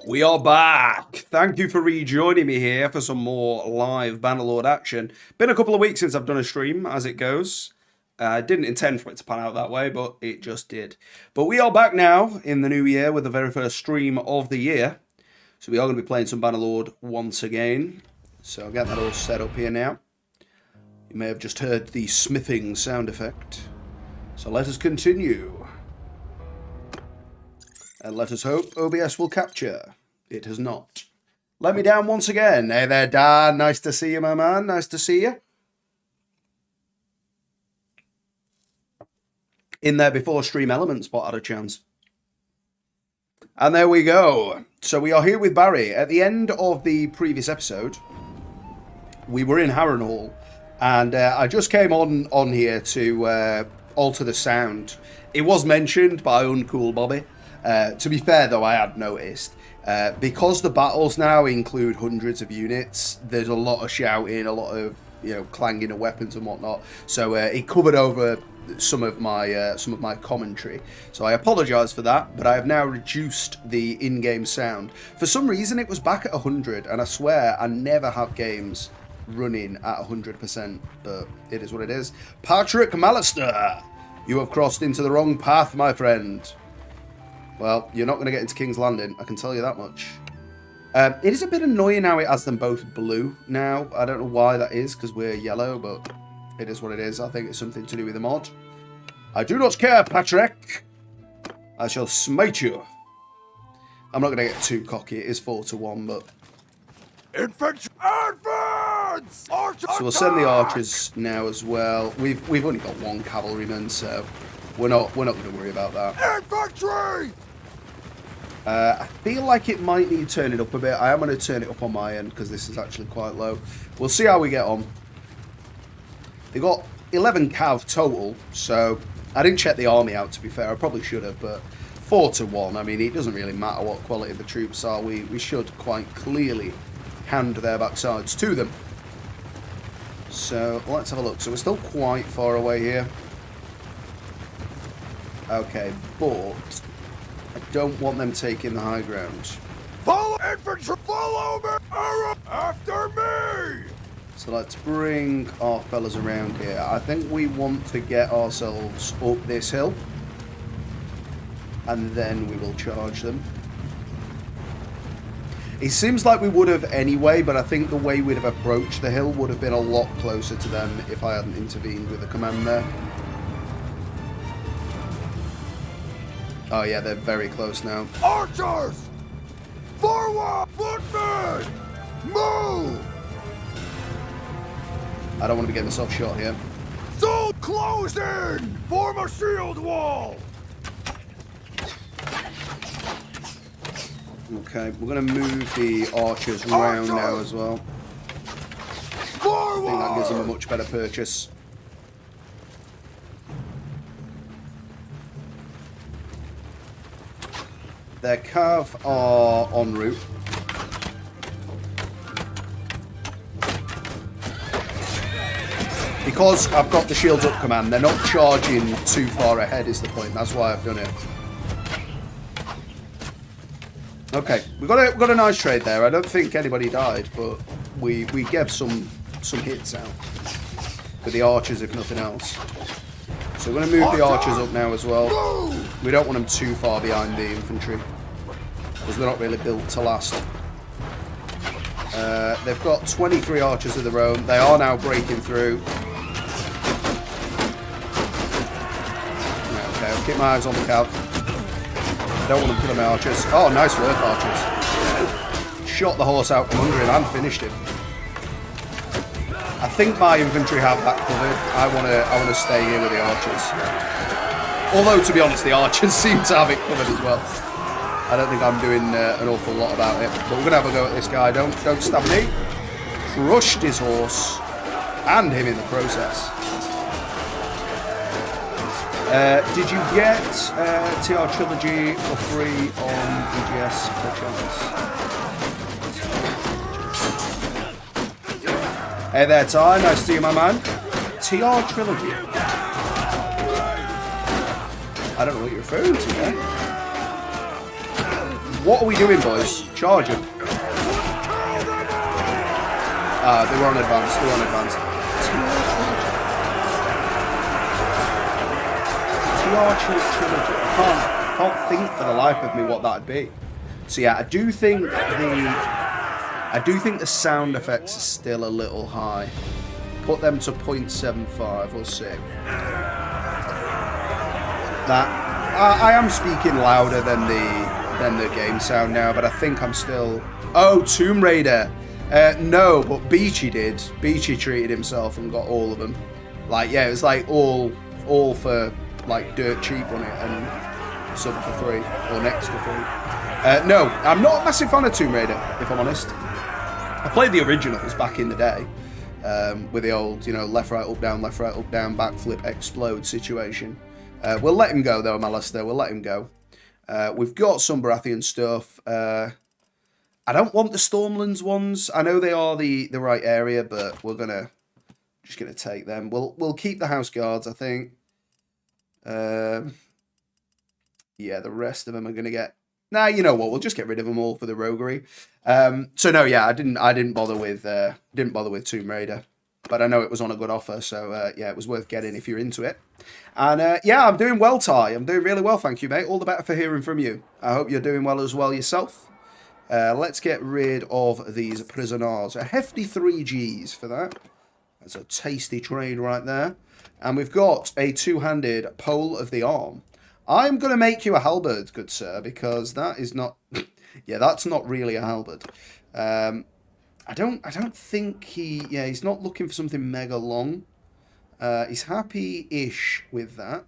We are back. Thank you for rejoining me here for some more live Bannerlord action. Been a couple of weeks since I've done a stream, as it goes. I didn't intend for it to pan out that way, but it just did. But we are back now in the new year with the very first stream of the year. So we are going to be playing some Bannerlord once again. So I'll get that all set up here now. You may have just heard the smithing sound effect. So let us continue. And let us hope OBS will capture. It has not. Let me down once again. Hey there, Dan. Nice to see you, my man. Nice to see you. In there before Stream Elements but had a chance. And there we go. So we are here with Barry. At the end of the previous episode, we were in Harrenhal. And I just came on here to alter the sound. It was mentioned by Uncool Bobby. To be fair, though, I had noticed. Because the battles now include hundreds of units, there's a lot of shouting, a lot of clanging of weapons and whatnot. So it covered over some of my commentary. So I apologise for that, but I have now reduced the in-game sound. For some reason, it was back at 100, and I swear I never have games running at 100%, but it is what it is. Patrick Mallister, you have crossed into the wrong path, my friend. Well, you're not going to get into King's Landing, I can tell you that much. It is a bit annoying how it has them both blue now. I don't know why that is, because we're yellow, but it is what it is. I think it's something to do with the mod. I do not care, Patrick. I shall smite you. I'm not going to get too cocky. It is 4-1, but... Infantry! Advance! So we'll send the archers now as well. We've only got one cavalryman, so we're not going to worry about that. Infantry! I feel like it might need turning up a bit. I am going to turn it up on my end because this is actually quite low. We'll see how we get on. They got 11 cav total, so I didn't check the army out, to be fair. I probably should have, but 4-1. I mean, it doesn't really matter what quality the troops are. We should quite clearly hand their backsides to them. So let's have a look. So we're still quite far away here. Okay, but I don't want them taking the high ground. Follow infantry! Follow me! After me! So let's bring our fellas around here. I think we want to get ourselves up this hill. And then we will charge them. It seems like we would have anyway, but I think the way we'd have approached the hill would have been a lot closer to them if I hadn't intervened with the command there. Oh yeah, they're very close now. Archers! Forward! Footmen! Move! I don't want to be getting myself shot here. So close in! Form a shield wall! Okay, we're going to move the archers round now as well. Forward! I think that gives them a much better purchase. Their cav are en route. Because I've got the shields up command, they're not charging too far ahead is the point. That's why I've done it. Okay, we got a nice trade there. I don't think anybody died, but we gave some hits out with the archers, if nothing else. So we're going to move the archers up now as well. We don't want them too far behind the infantry because they're not really built to last. They've got 23 archers of their own. They are now breaking through. Okay, I'll keep my eyes on the cav. I don't want them killing my archers. Oh, nice work, archers. Shot the horse out from under him and finished him. I think my infantry have that covered. I want to stay here with the archers. Although, to be honest, the archers seem to have it covered as well. I don't think I'm doing an awful lot about it. But we're going to have a go at this guy. Don't stab me. Crushed his horse. And him in the process. Did you get TR Trilogy for free on EGS per chance? Hey there, Ty. Nice to see you, my man. TR Trilogy. I don't know what you're referring to there. What are we doing, boys? Charge him. They were on advance. They were on advance. TR Trilogy. I can't think for the life of me what that'd be. So yeah, I do think the sound effects are still a little high. Put them to 0.75. We'll see. That I am speaking louder than the game sound now, but I think I'm still. Oh, Tomb Raider. No, but Beachy did. Beachy treated himself and got all of them. Like, yeah, it was like all for like dirt cheap on it and some for free or next to free. No, I'm not a massive fan of Tomb Raider, if I'm honest. I played the originals back in the day with the old, left, right, up, down, backflip, explode situation. We'll let him go though, Malister. We'll let him go. We've got some Baratheon stuff. I don't want the Stormlands ones. I know they are the right area, but we're just gonna take them. We'll keep the House Guards, I think. Yeah, the rest of them are gonna get. Nah, you know what? We'll just get rid of them all for the roguery. So no, yeah, I didn't bother with Tomb Raider, but I know it was on a good offer, so yeah, it was worth getting if you're into it. And yeah, I'm doing well, Ty. I'm doing really well, thank you, mate. All the better for hearing from you. I hope you're doing well as well yourself. Let's get rid of these prisoners. A hefty 3 Gs for that. That's a tasty trade right there. And we've got a two-handed pole of the arm. I'm going to make you a halberd, good sir, because that is not... yeah, that's not really a halberd. I don't think he's not looking for something mega long. He's happy-ish with that.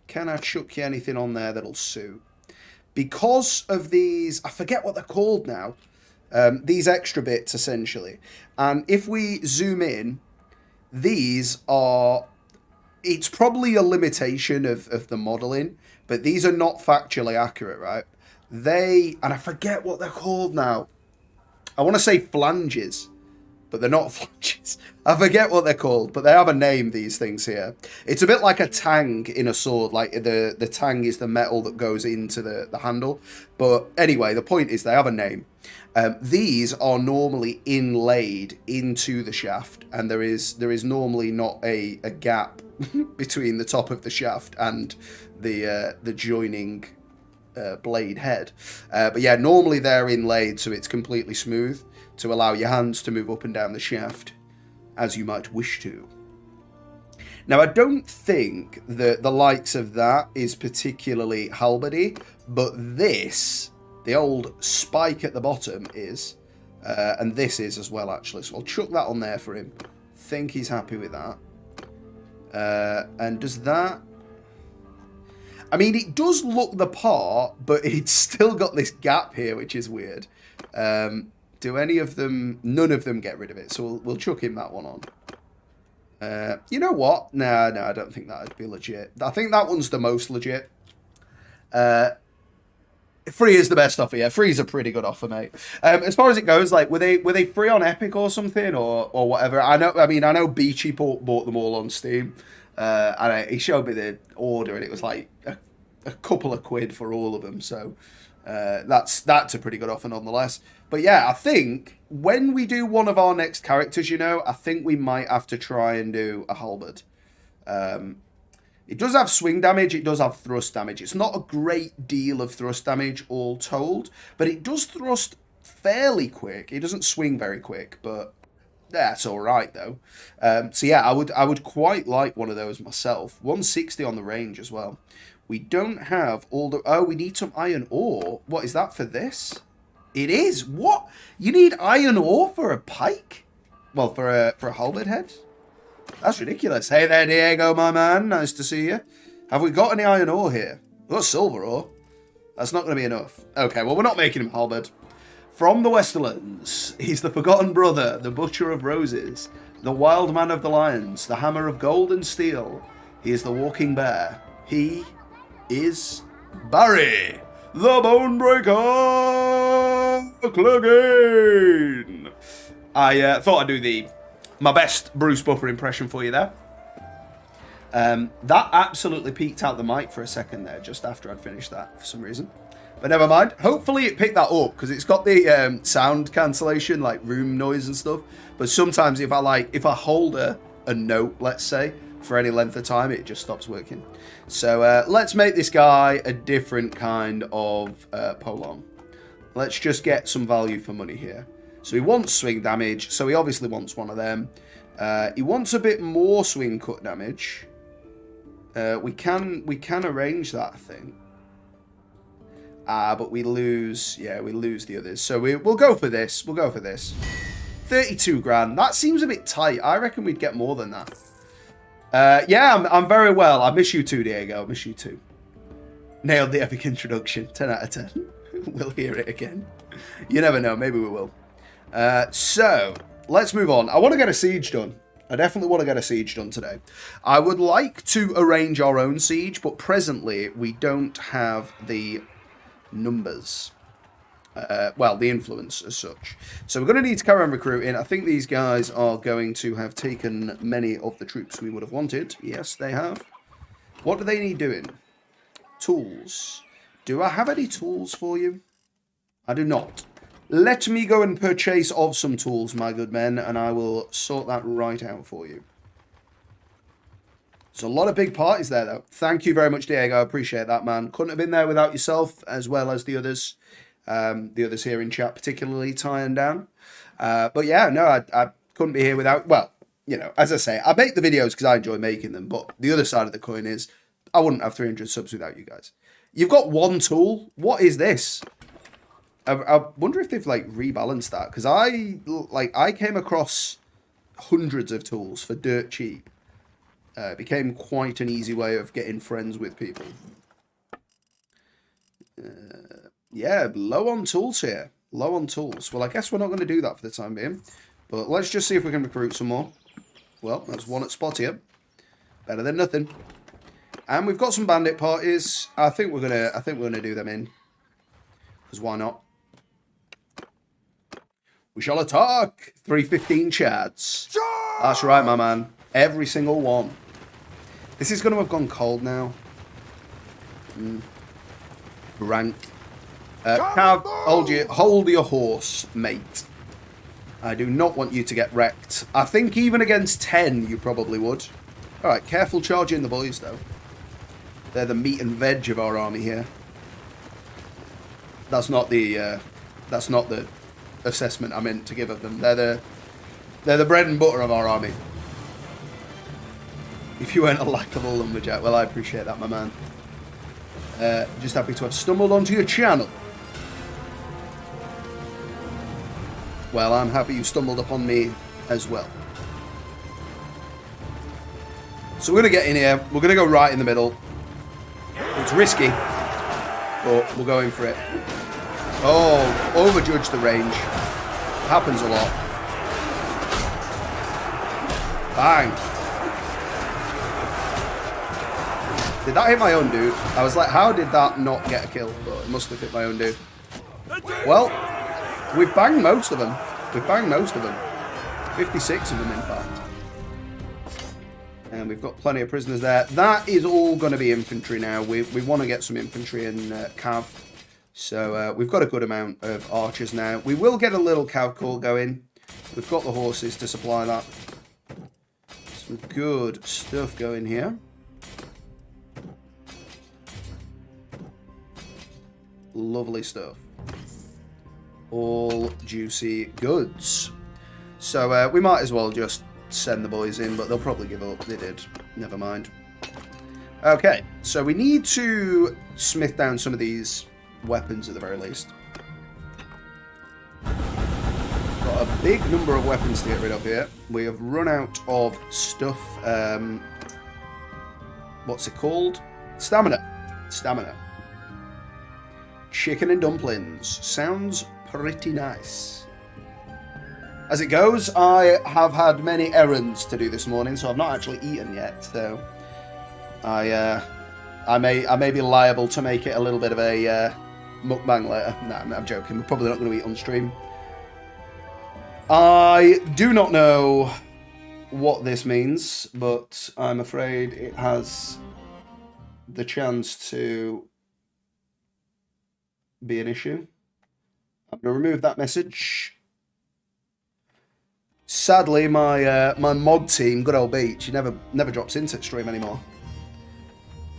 Can I chuck you anything on there that'll suit? Because of these... I forget what they're called now. These extra bits, essentially. And if we zoom in, these are... It's probably a limitation of the modelling, but these are not factually accurate, right? And I forget what they're called now. I want to say flanges, but they're not flanges. I forget what they're called, but they have a name, these things here. It's a bit like a tang in a sword, like the tang is the metal that goes into the handle. But anyway, the point is they have a name. These are normally inlaid into the shaft, and there is normally not a gap between the top of the shaft and the joining blade head. But yeah, normally they're inlaid so it's completely smooth to allow your hands to move up and down the shaft as you might wish to. Now, I don't think that the likes of that is particularly halberdy, but this, the old spike at the bottom is, and this is as well, actually. So I'll chuck that on there for him. Think he's happy with that. And does that... I mean, it does look the part, but it's still got this gap here, which is weird. Do any of them... None of them get rid of it, so we'll chuck him that one on. You know what? No, I don't think that would be legit. I think that one's the most legit. Free is the best offer, yeah. Free's a pretty good offer, mate. As far as it goes, like, were they free on Epic or something, or whatever? I know Beachy bought them all on Steam, and he showed me the order, and it was like a couple of quid for all of them. So that's a pretty good offer nonetheless. But yeah, I think when we do one of our next characters, you know, I think we might have to try and do a halberd. It does have swing damage, it does have thrust damage. It's not a great deal of thrust damage all told, but it does thrust fairly quick. It doesn't swing very quick, but that's all right though. So yeah, I would quite like one of those myself. 160 on the range as well. We don't have all the... Oh, we need some iron ore. What is that for this? It is. What? You need iron ore for a pike? Well, for a halberd head? That's ridiculous. Hey there, Diego, my man. Nice to see you. Have we got any iron ore here? We've got silver ore. That's not going to be enough. Okay, well, we're not making him halberd. From the Westerlands, he's the forgotten brother, the butcher of roses, the wild man of the lions, the hammer of gold and steel. He is the walking bear. He is Barry, the Bonebreaker Clegane. I thought I'd do my best Bruce Buffer impression for you there. That absolutely peaked out the mic for a second there, just after I'd finished that for some reason. But never mind. Hopefully it picked that up, because it's got the sound cancellation, like room noise and stuff. But sometimes if I hold a note, let's say, for any length of time, it just stops working. So let's make this guy a different kind of Polon. Let's just get some value for money here. So he wants swing damage, so he obviously wants one of them. He wants a bit more swing cut damage. We can arrange that, I think. But we lose the others. So we'll go for this. 32 grand. That seems a bit tight. I reckon we'd get more than that. Yeah, I'm very well. I miss you too, Diego. I miss you too. Nailed the epic introduction. 10 out of 10. We'll hear it again. You never know. Maybe we will. So, let's move on. I want to get a siege done. I definitely want to get a siege done today. I would like to arrange our own siege, but presently we don't have the numbers. Well, the influence as such. So we're going to need to carry on recruiting. I think these guys are going to have taken many of the troops we would have wanted. Yes, they have. What do they need doing? Tools. Do I have any tools for you? I do not. Let me go and purchase of some tools, my good men, and I will sort that right out for you. There's a lot of big parties there, though. Thank you very much, Diego. I appreciate that, man. Couldn't have been there without yourself, as well as the others. The others here in chat, particularly tying down. But yeah, no, I couldn't be here without... Well, you know, as I say, I make the videos because I enjoy making them, but the other side of the coin is I wouldn't have 300 subs without you guys. You've got one tool. What is this? I wonder if they've like rebalanced that, because I came across hundreds of tools for dirt cheap. It became quite an easy way of getting friends with people. Yeah, low on tools here. Low on tools. Well, I guess we're not going to do that for the time being. But let's just see if we can recruit some more. Well, that's one at spot here. Better than nothing. And we've got some bandit parties. I think we're gonna do them in. Because why not? We shall attack! 315 chads. Charge! That's right, my man. Every single one. This is going to have gone cold now. Rank. Cav, hold your horse, mate. I do not want you to get wrecked. I think even against 10, you probably would. Alright, careful charging the boys, though. They're the meat and veg of our army here. That's not the assessment I meant to give of them. They're the bread and butter of our army. If you weren't a likable lumberjack, well, I appreciate that, my man. Just happy to have stumbled onto your channel. Well, I'm happy you stumbled upon me as well. So we're going to get in here. We're going to go right in the middle. It's risky, but we're going for it. Oh, overjudge the range. Happens a lot. Bang. Did that hit my own dude? I was like, how did that not get a kill? But it must have hit my own dude. Well, we've banged most of them. We've banged most of them. 56 of them, in fact. And we've got plenty of prisoners there. That is all going to be infantry now. We want to get some infantry in Cav. So we've got a good amount of archers now. We will get a little Cav corps going. We've got the horses to supply that. Some good stuff going here. Lovely stuff. All juicy goods. So we might as well just send the boys in, but they'll probably give up. They did. Never mind. Okay, so we need to smith down some of these weapons at the very least. Got a big number of weapons to get rid of here. We have run out of stuff. What's it called? Stamina. Stamina. Chicken and dumplings. Sounds pretty nice. As it goes, I have had many errands to do this morning, so I've not actually eaten yet. So I may be liable to make it a little bit of a mukbang later. Nah, I'm joking. We're probably not going to eat on stream. I do not know what this means, but I'm afraid it has the chance to be an issue. I'm going to remove that message. Sadly, my mod team, good old Beach, he never drops into stream anymore.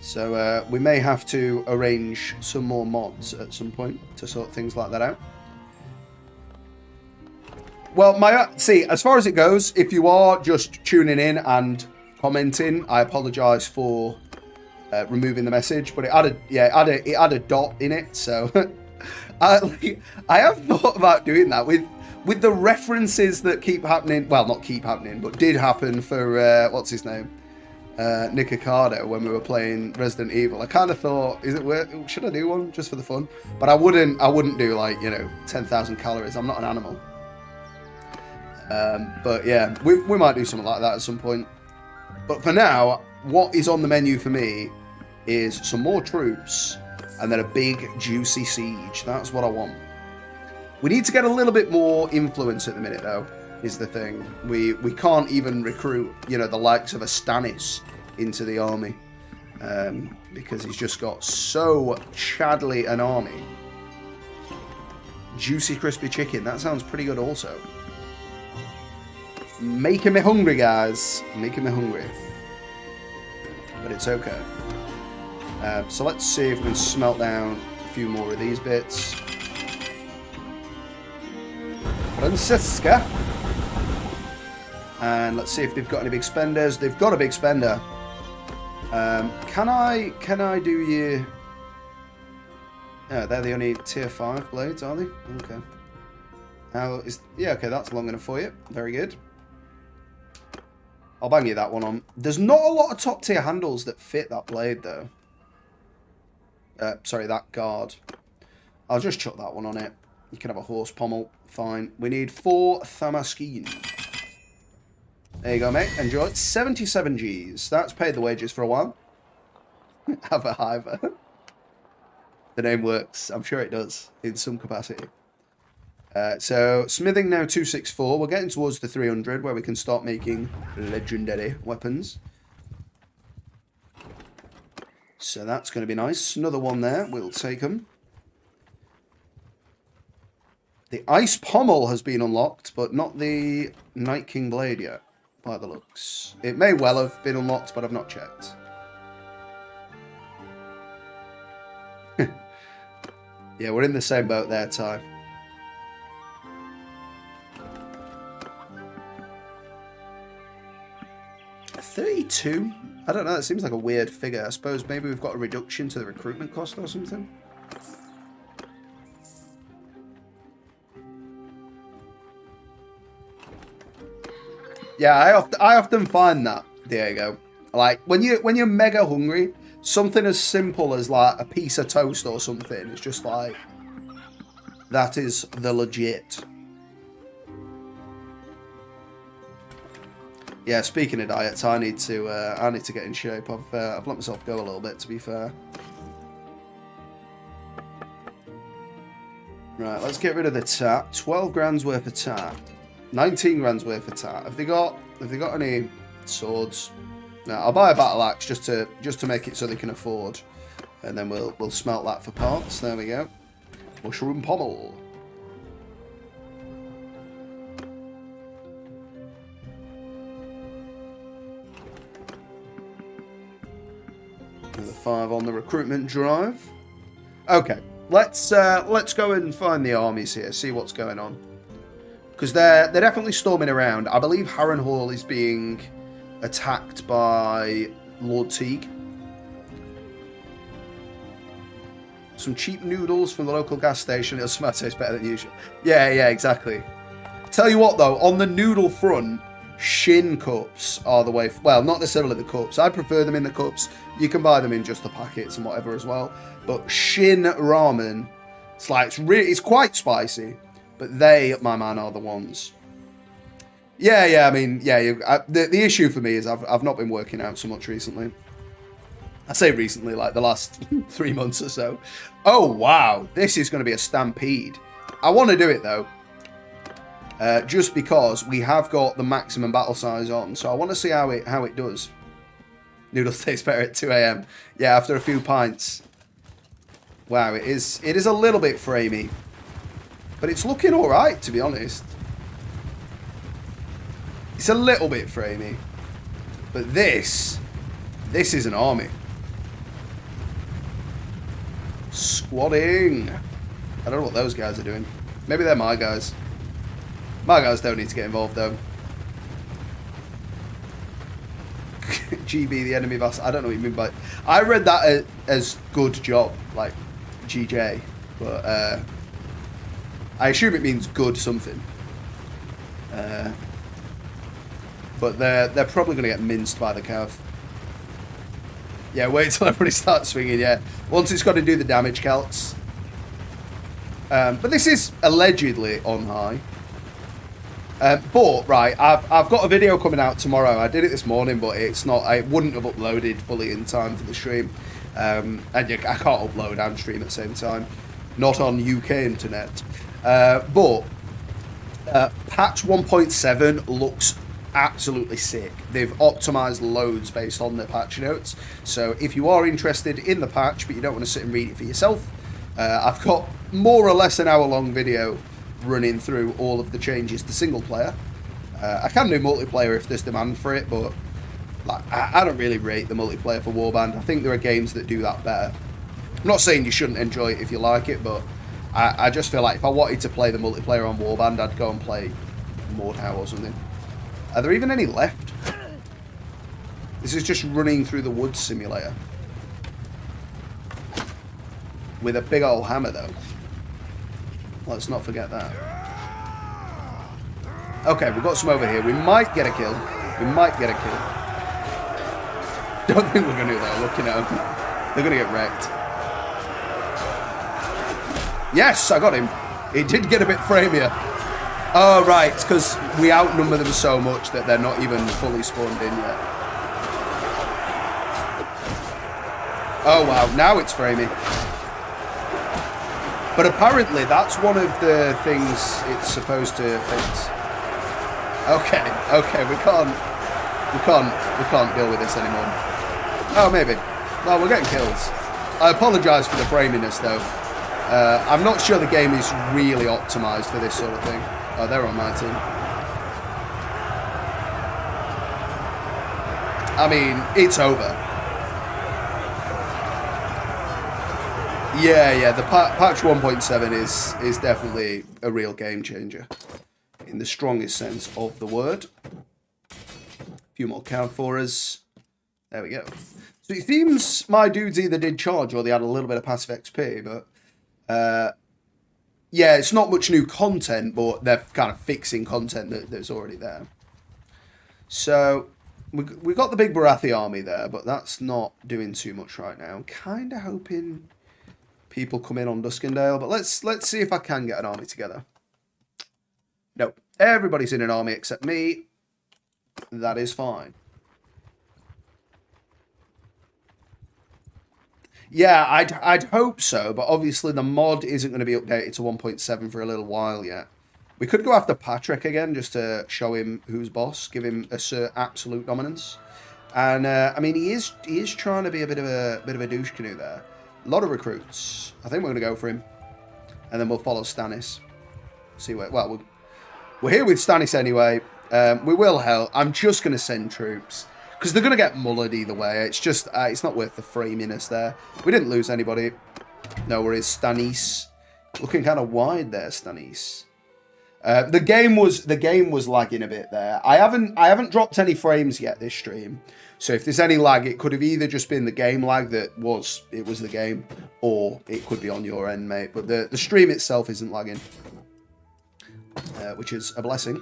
So we may have to arrange some more mods at some point to sort things like that out. Well, see, as far as it goes, if you are just tuning in and commenting, I apologise for removing the message, but it had a dot in it, so I have thought about doing that with the references that keep happening. Well, not keep happening, but did happen for what's his name, Nick Ricardo, when we were playing Resident Evil. I kind of thought, should I do one just for the fun? But I wouldn't do, like, 10,000 calories. I'm not an animal. But yeah, we might do something like that at some point. But for now, what is on the menu for me is some more troops and then a big juicy siege. That's what I want. We need to get a little bit more influence at the minute, though, is the thing. We can't even recruit, the likes of a Stannis into the army, because he's just got so chadly an army. Juicy crispy chicken, that sounds pretty good also. Making me hungry, guys. Making me hungry. But it's okay. So let's see if we can smelt down a few more of these bits. Francisca. And let's see if they've got any big spenders. They've got a big spender. Can I do you? Yeah, they're the only tier 5 blades, are they? Okay. Okay, that's long enough for you. Very good. I'll bang you that one on. There's not a lot of top tier handles that fit that blade, though. Sorry, that guard. I'll just chuck that one on it. You can have a horse pommel. Fine. We need 4 Thamaskeen. There you go, mate. Enjoy. 77 Gs. That's paid the wages for a while. Have a hiver. The name works. I'm sure it does in some capacity. So smithing now 264. We're getting towards the 300 where we can start making legendary weapons. So that's going to be nice. Another one there. We'll take them. The Ice Pommel has been unlocked, but not the Night King Blade yet, by the looks. It may well have been unlocked, but I've not checked. Yeah, we're in the same boat there, Ty. $32? I don't know, that seems like a weird figure. I suppose maybe we've got a reduction to the recruitment cost or something. Yeah, I often find that, Diego. Like, when you're mega hungry, something as simple as, like, a piece of toast or something, it's just like, that is the legit. Yeah, speaking of diets, I need to get in shape. I've let myself go a little bit, to be fair. Right, let's get rid of the tat. 12 grand's worth of tat. 19 grand's worth of tat. Have they got any swords? No, I'll buy a battle axe just to make it so they can afford, and then we'll smelt that for parts. There we go. Mushroom pommel. Another 5 on the recruitment drive. Okay, let's go and find the armies here. See what's going on. Because they're definitely storming around. I believe Harrenhal is being attacked by Lord Teague. Some cheap noodles from the local gas station. It'll smell taste better than usual. Yeah, exactly. Tell you what, though, on the noodle front, Shin cups are the way. Well, not necessarily the cups. I prefer them in the cups. You can buy them in just the packets and whatever as well. But Shin ramen, it's quite spicy. But they, my man, are the ones. Yeah. I mean, the issue for me is I've not been working out so much recently. I say recently, like the last 3 months or so. Oh wow, this is going to be a stampede. I want to do it though, just because we have got the maximum battle size on. So I want to see how it does. Noodles taste better at 2 AM. Yeah, after a few pints. Wow, it is a little bit framey. But it's looking alright, to be honest. It's a little bit framey. But this is an army. Squatting. I don't know what those guys are doing. Maybe they're my guys. My guys don't need to get involved, though. GB, the enemy vassal. I don't know what you mean by... I read that as good job, like GJ. But, I assume it means good something. But they're probably going to get minced by the cav. Yeah, wait till everybody starts swinging, yeah. Once it's got to do the damage calcs. But this is allegedly on high. But, right, I've got a video coming out tomorrow. I did it this morning, but it's not... I wouldn't have uploaded fully in time for the stream. And I can't upload and stream at the same time. Not on UK internet. But patch 1.7 looks absolutely sick. They've optimized loads based on the patch notes. So if you are interested in the patch, but you don't want to sit and read it for yourself, I've got more or less an hour-long video running through all of the changes to single player. I can do multiplayer if there's demand for it, but like, I don't really rate the multiplayer for Warband. I think there are games that do that better. I'm not saying you shouldn't enjoy it if you like it, but I just feel like if I wanted to play the multiplayer on Warband, I'd go and play Mordhau or something. Are there even any left? This is just running through the woods simulator. With a big old hammer, though. Let's not forget that. Okay, we've got some over here. We might get a kill. Don't think we're going to, though, looking at them. They're going to get wrecked. Yes, I got him. It did get a bit framier. Oh, right, because we outnumber them so much that they're not even fully spawned in yet. Oh, wow, now it's framing. But apparently that's one of the things it's supposed to fix. Okay, we can't deal with this anymore. Oh, maybe. Well, we're getting kills. I apologise for the framiness, though. I'm not sure the game is really optimised for this sort of thing. Oh, they're on my team. I mean, it's over. Yeah, the patch 1.7 is definitely a real game changer. In the strongest sense of the word. A few more count for us. There we go. So it seems my dudes either did charge or they had a little bit of passive XP, but yeah, it's not much new content, but they're kind of fixing content that's already there. So we got the big Barathi army there, but that's not doing too much right now. I'm kind of hoping people come in on Duskendale, but let's see if I can get an army together. Nope. Everybody's in an army except me. That is fine. Yeah, I'd hope so, but obviously the mod isn't going to be updated to 1.7 for a little while yet. We could go after Patrick again just to show him who's boss, give him absolute dominance. And I mean, he is trying to be a bit of a douche canoe there. A lot of recruits. I think we're going to go for him, and then we'll follow Stannis. See where. Well, we're here with Stannis anyway. We will help. I'm just going to send troops because they're going to get mullered either way. It's just it's not worth the framiness there. We didn't lose anybody. No worries. Stannis looking kind of wide there. Stannis. The game was lagging a bit there. I haven't dropped any frames yet this stream. So if there's any lag, it could have either just been the game lag it was the game, or it could be on your end, mate. But the stream itself isn't lagging, which is a blessing.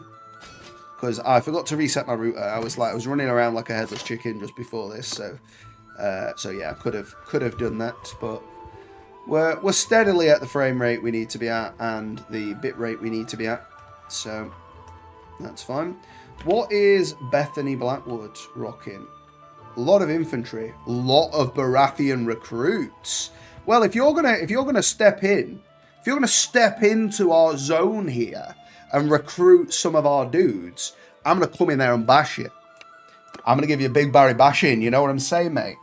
Because I forgot to reset my router. I was running around like a headless chicken just before this. So yeah, could have done that. But we're steadily at the frame rate we need to be at and the bit rate we need to be at. So that's fine. What is Bethany Blackwood rocking? A lot of infantry, a lot of Baratheon recruits. Well, if you're gonna step into our zone here and recruit some of our dudes, I'm gonna come in there and bash you. I'm gonna give you a big Barry bashing. You know what I'm saying, mate?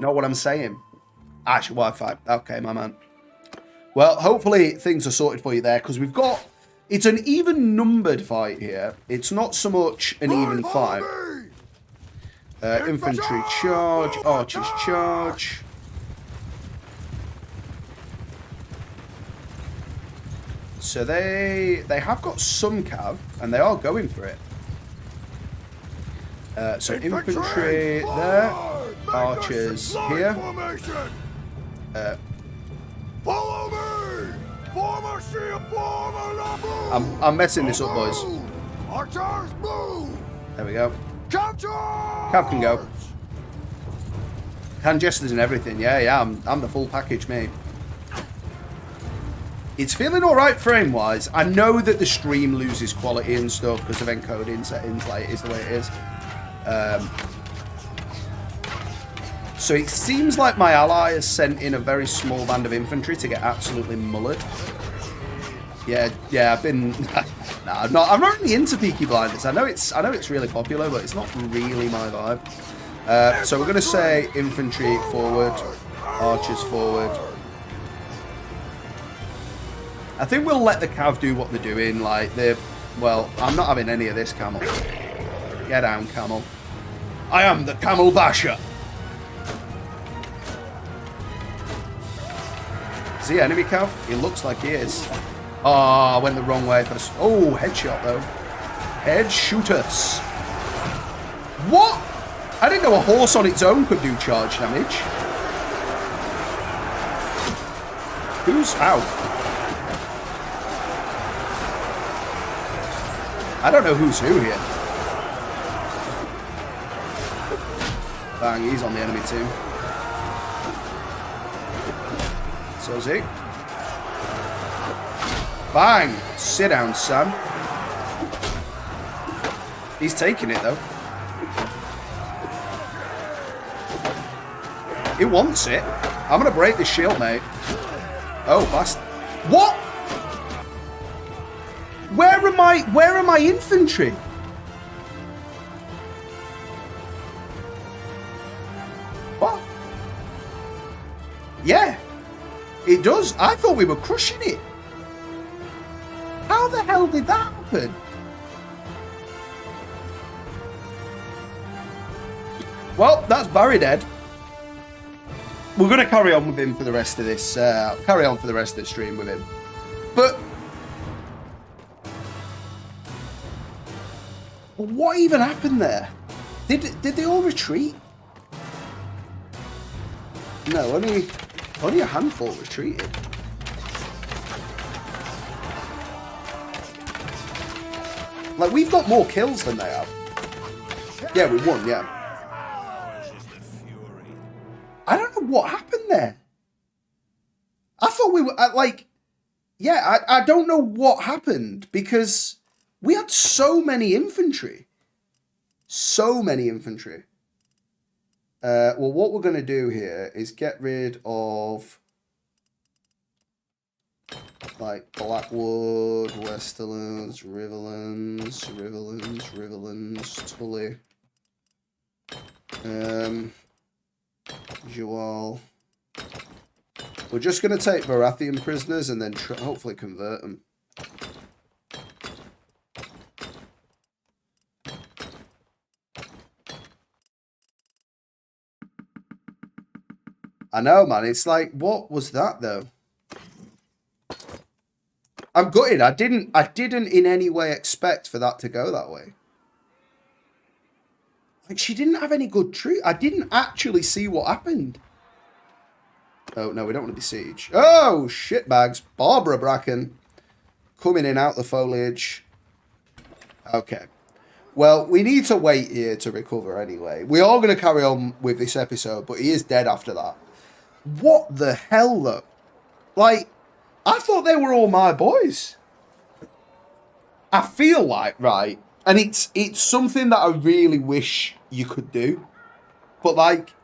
Know what I'm saying? Actually, Wi-Fi. Okay, my man. Well, hopefully things are sorted for you there because we've got. It's an even numbered fight here. It's not so much an even fight. Infantry charge, archers charge. So they have got some cav, and they are going for it. So infantry there, archers here. Follow me! I'm messing this up, boys. Archers, move! There we go. Capture! Cav can go. Hand gestures and everything. Yeah, I'm the full package, mate. It's feeling alright frame-wise. I know that the stream loses quality and stuff because of encoding settings, like it is the way it is. So it seems like my ally has sent in a very small band of infantry to get absolutely mullered. Yeah, I've been. Nah, I'm not really into Peaky Blinders. I know it's really popular, but it's not really my vibe. So we're gonna say infantry forward, archers forward. I think we'll let the cav do what they're doing. Like well, I'm not having any of this camel. Get down, camel. I am the camel basher. Is he enemy cav? He looks like he is. Oh, I went the wrong way. Oh, headshot though. Head shooters. What? I didn't know a horse on its own could do charge damage. Who's out? I don't know who's who here. Bang, he's on the enemy team. So's he. Bang! Sit down, son. He's taking it, though. He wants it. I'm going to break this shield, mate. Oh, bastard. What? Where are my infantry? What? Yeah, it does. I thought we were crushing it. How the hell did that happen? Well, that's Barry dead. We're going to carry on with him for the rest of this. Carry on for the rest of the stream with him. But what even happened there? Did they all retreat? No, only a handful retreated. Like, we've got more kills than they have. Yeah, we won, yeah. I don't know what happened there. I thought we were, like... Yeah, I don't know what happened, because we had so many infantry. So many infantry. Well, what we're going to do here is get rid of... like Blackwood, Westeros, Riverlands, Tully, Jewel. We're just going to take Baratheon prisoners and then hopefully convert them. I know, man. It's like, what was that though? I'm gutted. I didn't in any way expect for that to go that way. Like, she didn't have any good truth. I didn't actually see what happened. Oh, no, we don't want to besiege. Oh, shitbags. Barbara Bracken. Coming in out the foliage. Okay. Well, we need to wait here to recover anyway. We are going to carry on with this episode, but he is dead after that. What the hell, though? Like... I thought they were all my boys. I feel like, right, and it's something that I really wish you could do. But, like,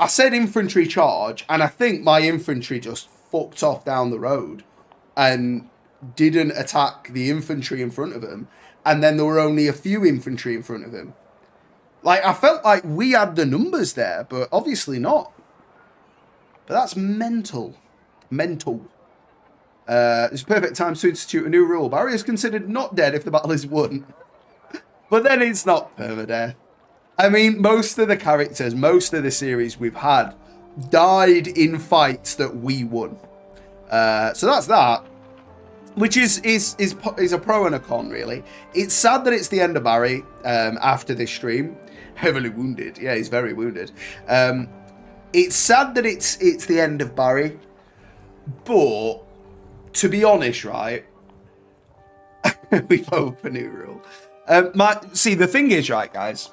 I said infantry charge, and I think my infantry just fucked off down the road and didn't attack the infantry in front of him. And then there were only a few infantry in front of him. Like, I felt like we had the numbers there, but obviously not. But that's mental. Mental. It's a perfect time to institute a new rule. Barry is considered not dead if the battle is won. But then it's not permadeath. I mean, most of the characters, most of the series we've had, died in fights that we won. So that's that. Which is a pro and a con, really. It's sad that it's the end of Barry after this stream. Heavily wounded. Yeah, he's very wounded. It's sad that it's the end of Barry. But... to be honest, right, we vote for new rule. See, the thing is, right, guys,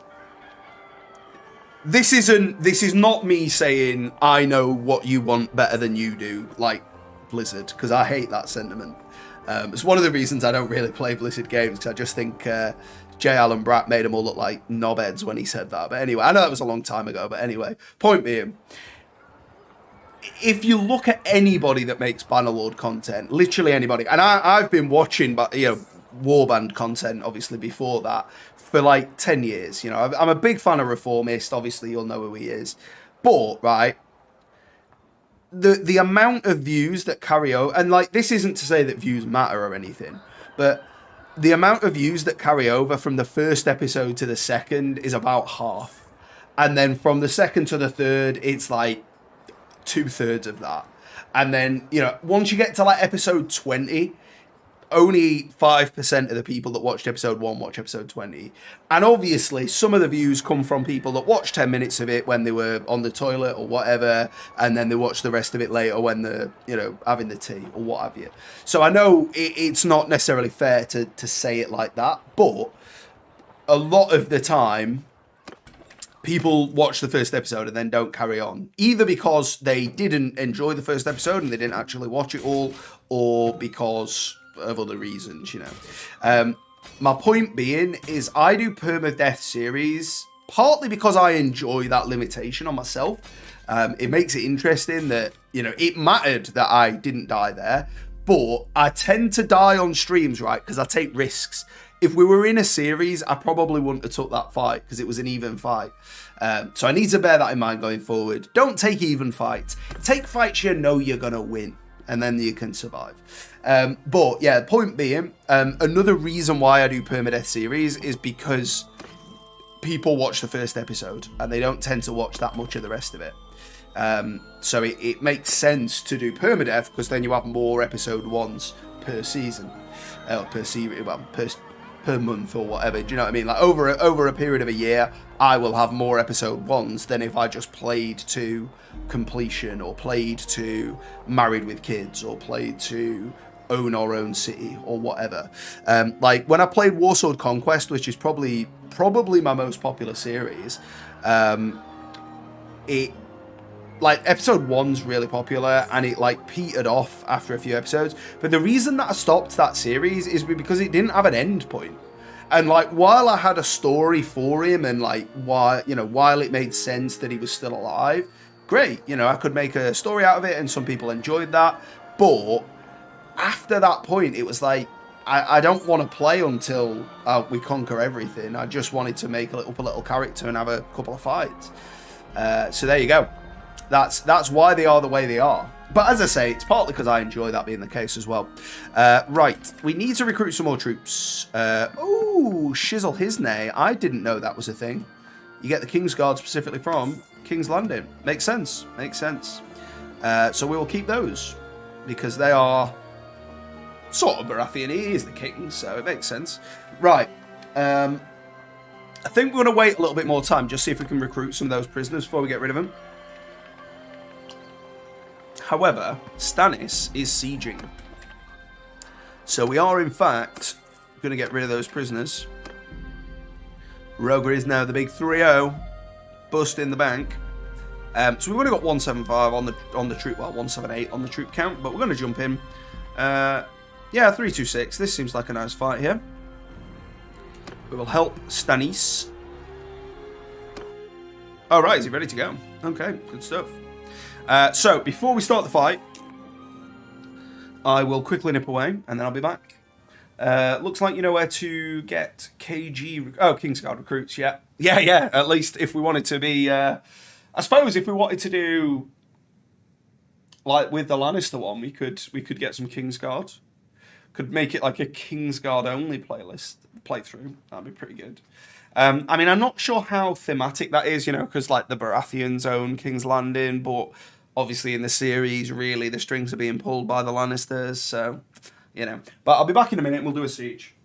this is not me saying I know what you want better than you do, like Blizzard, because I hate that sentiment. It's one of the reasons I don't really play Blizzard games, because I just think J. Allen Bratt made them all look like knobheads when he said that. But anyway, I know that was a long time ago, but anyway, point being, if you look at anybody that makes Bannerlord content, literally anybody, and I've been watching, Warband content, obviously, before that, for like 10 years. You know, I'm a big fan of Reformist. Obviously, you'll know who he is. But, right, the amount of views that carry over, and like, this isn't to say that views matter or anything, but the amount of views that carry over from the first episode to the second is about half. And then from the second to the third, it's like 2/3 of that. And then, you know, once you get to like episode 20, only 5% of the people that watched episode 1 watch episode 20. And obviously some of the views come from people that watched 10 minutes of it when they were on the toilet or whatever, and then they watch the rest of it later when they're, you know, having the tea or what have you. So I know it's not necessarily fair to say it like that, but a lot of the time people watch the first episode and then don't carry on, either because they didn't enjoy the first episode and they didn't actually watch it all, or because of other reasons, you know. My point being is I do permadeath series partly because I enjoy that limitation on myself. It makes it interesting that, you know, it mattered that I didn't die there, But I tend to die on streams, right? Because I take risks. If we were in a series, I probably wouldn't have took that fight because it was an even fight. So I need to bear that in mind going forward. Don't take even fights. Take fights you know you're going to win, and then you can survive. But yeah, point being, another reason why I do permadeath series is because people watch the first episode and they don't tend to watch that much of the rest of it. So it makes sense to do permadeath because then you have more episode 1s per season, or per series, well, per month or whatever. Do you know what I mean? Like over a period of a year, I will have more episode 1s than if I just played to completion or played to Married with Kids or played to Own Our Own City or whatever. Like when I played Warsword Conquest, which is probably my most popular series, it like episode 1's really popular and it like petered off after a few episodes. But the reason that I stopped that series is because it didn't have an end point. And like while I had a story for him and like while it made sense that he was still alive, great, I could make a story out of it and some people enjoyed that. But after that point, it was like I don't want to play until we conquer everything. I just wanted to make a little character and have a couple of fights. So there you go. That's why they are the way they are. But as I say, it's partly because I enjoy that being the case as well. Right, we need to recruit some more troops. Oh, Shizzle Hisney. I didn't know that was a thing. You get the King's Guard specifically from King's Landing. Makes sense. Makes sense. So we will keep those because they are sort of Baratheon. He is the king, so it makes sense. Right. I think we're going to wait a little bit more time, just see if we can recruit some of those prisoners before we get rid of them. However, Stannis is sieging. So we are, in fact, going to get rid of those prisoners. Roger is now the big 3-0. Bust in the bank. So we've only got 175 on the troop, well, 178 on the troop count, but we're going to jump in. Yeah, 326. This seems like a nice fight here. We will help Stannis. Oh, right, is he ready to go? Okay, good stuff. So, before we start the fight, I will quickly nip away, and then I'll be back. Looks like you know where to get KG... Oh, Kingsguard recruits, yeah. Yeah, at least if we wanted to be... I suppose if we wanted to do... Like, with the Lannister one, we could get some Kingsguard. Could make it like a Kingsguard only playthrough. That'd be pretty good. I mean, I'm not sure how thematic that is, because like the Baratheons own King's Landing, but obviously in the series, really, the strings are being pulled by the Lannisters, so, But I'll be back in a minute and we'll do a siege.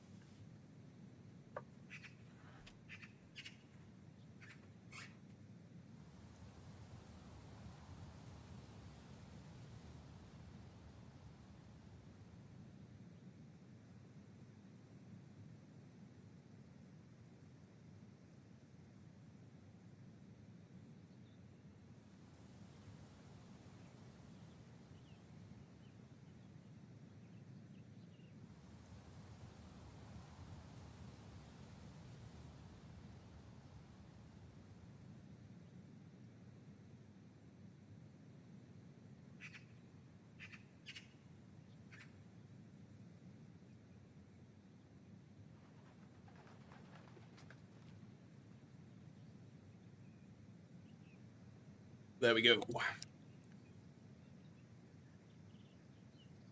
There we go.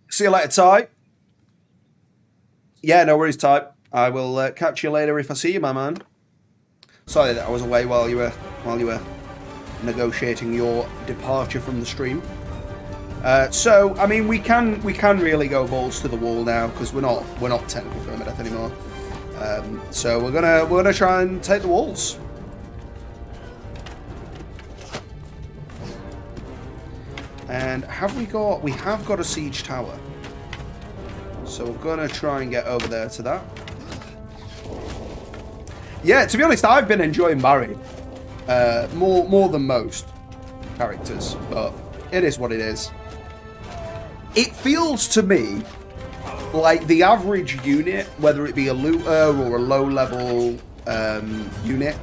See you later, Ty. Yeah, no worries, Ty. I will catch you later if I see you, my man. Sorry that I was away while you were negotiating your departure from the stream. So, I mean, we can really go balls to the wall now because we're not technical permadeath anymore. So we're gonna try and take the walls. And we have got a siege tower. So we're going to try and get over there to that. Yeah, to be honest, I've been enjoying Barry. More than most characters. But it is what it is. It feels to me like the average unit, whether it be a looter or a low-level unit,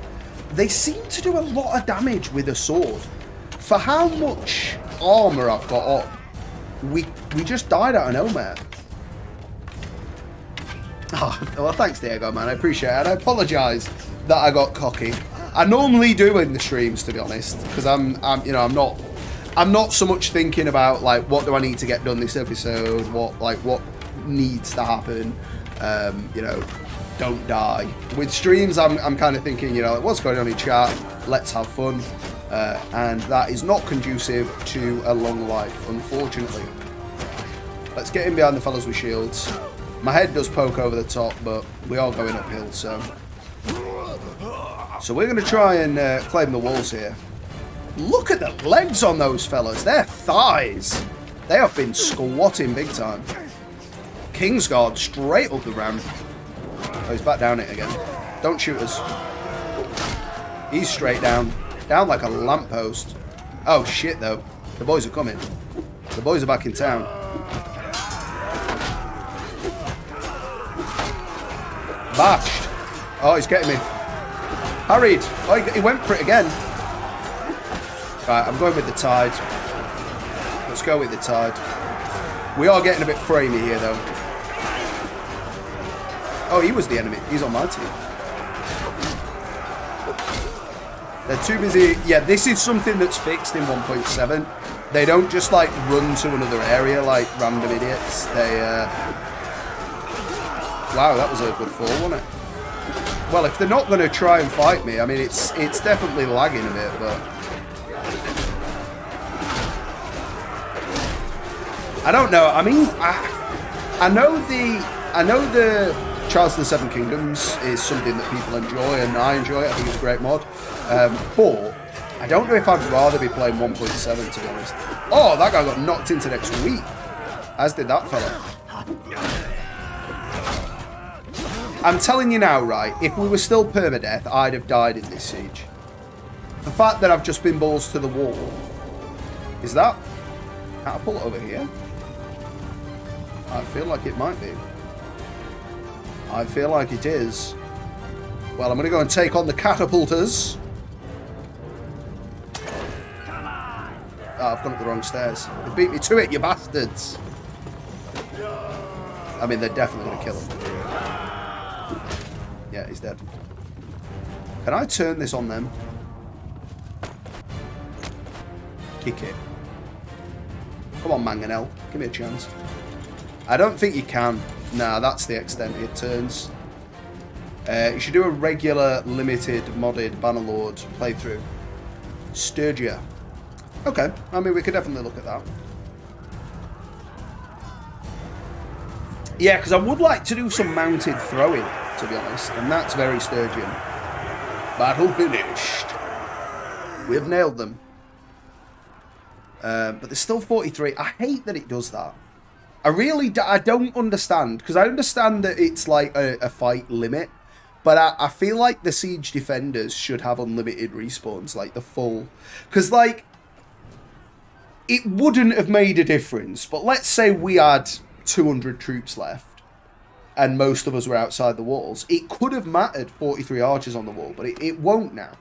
they seem to do a lot of damage with a sword. For how much armor I've got on, we just died out of nowhere. Oh, well, thanks, Diego, man. I appreciate it. And I apologise that I got cocky. I normally do in the streams, to be honest, because I'm not so much thinking about like what do I need to get done this episode, what needs to happen. You know, don't die. With streams, I'm kind of thinking, you know, like, what's going on in chat? Let's have fun, and that is not conducive to a long life, unfortunately. Let's get in behind the fellas with shields. My head does poke over the top, but we are going uphill, so we're going to try and claim the walls here. Look at the legs on those fellas. Their thighs. They have been squatting big time. Kingsguard straight up the ramp. Oh, he's back down it again. Don't shoot us. He's straight down. Down like a lamppost. Oh, shit, though. The boys are coming. The boys are back in town. Bashed. Oh, he's getting me. Harried. Oh, he went for it again. Right, I'm going with the tide. Let's go with the tide. We are getting a bit framey here, though. Oh, he was the enemy. He's on my team. They're too busy. Yeah, this is something that's fixed in 1.7. They don't just, like, run to another area like random idiots. They, Wow, that was a good fall, wasn't it? Well, if they're not going to try and fight me, I mean, it's definitely lagging a bit, but I don't know. I mean, I know the Trials of the Seven Kingdoms is something that people enjoy, and I enjoy it. I think it's a great mod, but I don't know if I'd rather be playing 1.7, to be honest. Oh, that guy got knocked into next week, as did that fella. I'm telling you now, right, if we were still permadeath, I'd have died in this siege. The fact that I've just been balls to the wall. Is that catapult over here? I feel like it might be. I feel like it is. Well, I'm going to go and take on the catapulters. Oh, I've gone up the wrong stairs. They beat me to it, you bastards. I mean, they're definitely going to kill him. Yeah, he's dead. Can I turn this on them? Kick it. Come on, Mangonel. Give me a chance. I don't think you can. Nah, that's the extent it turns. You should do a regular, limited, modded Bannerlord playthrough. Sturgia. Okay, I mean, we could definitely look at that. Yeah, because I would like to do some mounted throwing, to be honest, and that's very Sturgeon. Battle finished. We've nailed them. But there's still 43. I hate that it does that. I don't understand, because I understand that it's like a fight limit, but I feel like the siege defenders should have unlimited respawns, like the full... Because, like, it wouldn't have made a difference, but let's say we had 200 troops left, and most of us were outside the walls. It could have mattered 43 archers on the wall, but it won't now.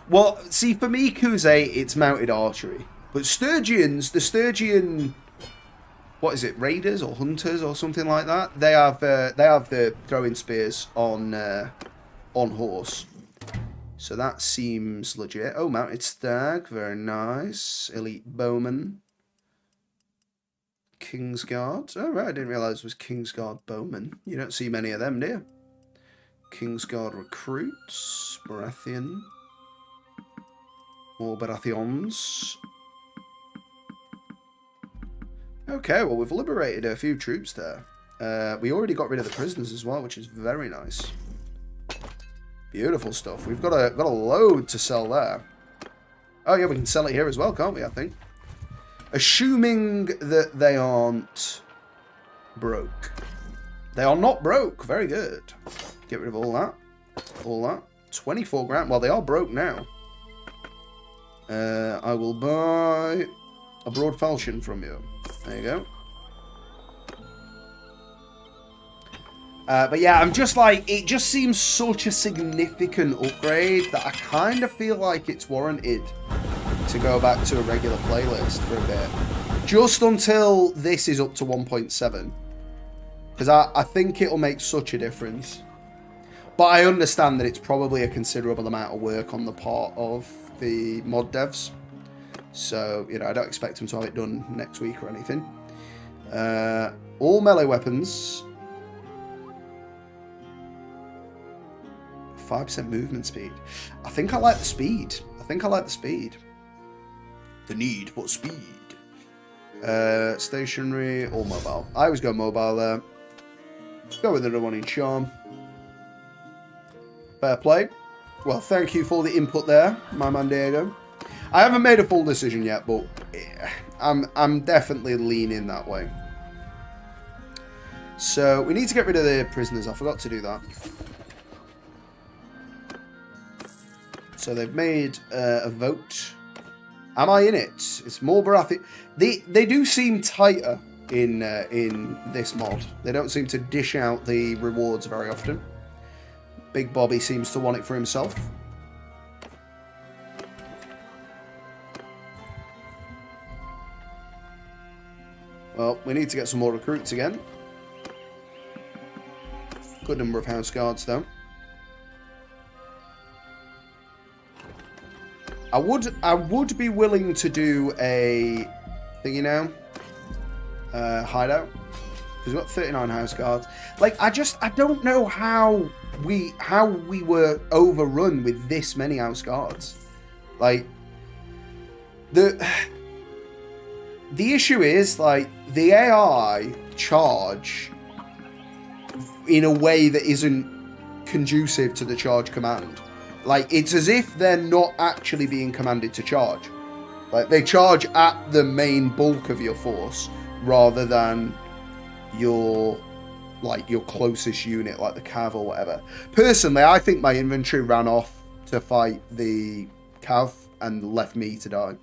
Well, see, for me, Kuze, it's mounted archery. But Sturgeons, the Sturgeon, what is it, raiders or hunters or something like that? They have the throwing spears on horse. So that seems legit. Oh, mounted stag, very nice. Elite bowman. Kingsguard. Oh, right, I didn't realise it was Kingsguard bowman. You don't see many of them, do you? Kingsguard recruits. Baratheon. More Baratheons. Okay, well, we've liberated a few troops there. We already got rid of the prisoners as well, which is very nice. Beautiful stuff. We've got a load to sell there. Oh, yeah, we can sell it here as well, can't we, I think? Assuming that they aren't broke. They are not broke. Very good. Get rid of all that. All that. 24 grand. Well, they are broke now. I will buy a broad falchion from you. There you go. But yeah, I'm just like, it just seems such a significant upgrade that I kind of feel like it's warranted to go back to a regular playlist for a bit. Just until this is up to 1.7. Because I think it'll make such a difference. But I understand that it's probably a considerable amount of work on the part of the mod devs. So, you know, I don't expect them to have it done next week or anything. All melee weapons. 5% movement speed. I think I like the speed. The need for speed. Stationary or mobile. I always go mobile there. Go with another one in charm. Fair play. Well, thank you for the input there, my man Diego. I haven't made a full decision yet, but I'm definitely leaning that way. So we need to get rid of the prisoners. I forgot to do that. So they've made a vote. Am I in it? It's more Barathi. They do seem tighter in this mod. They don't seem to dish out the rewards very often. Big Bobby seems to want it for himself. Well, we need to get some more recruits again. Good number of house guards, though. I would be willing to do a thingy now. Hideout. Because we've got 39 house guards. Like, I don't know how we were overrun with this many house guards. Like, the issue is, like, the AI charge in a way that isn't conducive to the charge command. Like, it's as if they're not actually being commanded to charge. Like, they charge at the main bulk of your force rather than your closest unit, like the cav or whatever. Personally, I think my infantry ran off to fight the cav and left me to die.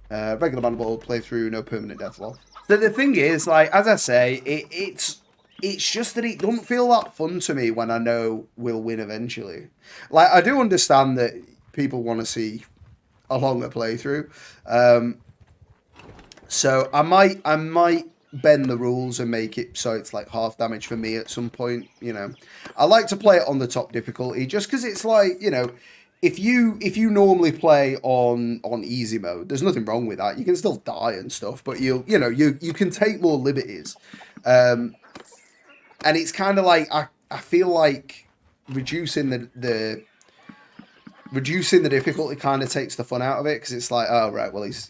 Regular Bannerlord playthrough, no permanent death loss. So the thing is, like, as I say, it's just that it doesn't feel that fun to me when I know we'll win eventually. Like, I do understand that people want to see a longer playthrough. So I might bend the rules and make it so it's like half damage for me at some point, you know. I like to play it on the top difficulty just because it's like, you know, if you normally play on easy mode, there's nothing wrong with that. You can still die and stuff, but you can take more liberties. And it's kind of like I feel like reducing the difficulty kind of takes the fun out of it, because it's like, oh right, well he's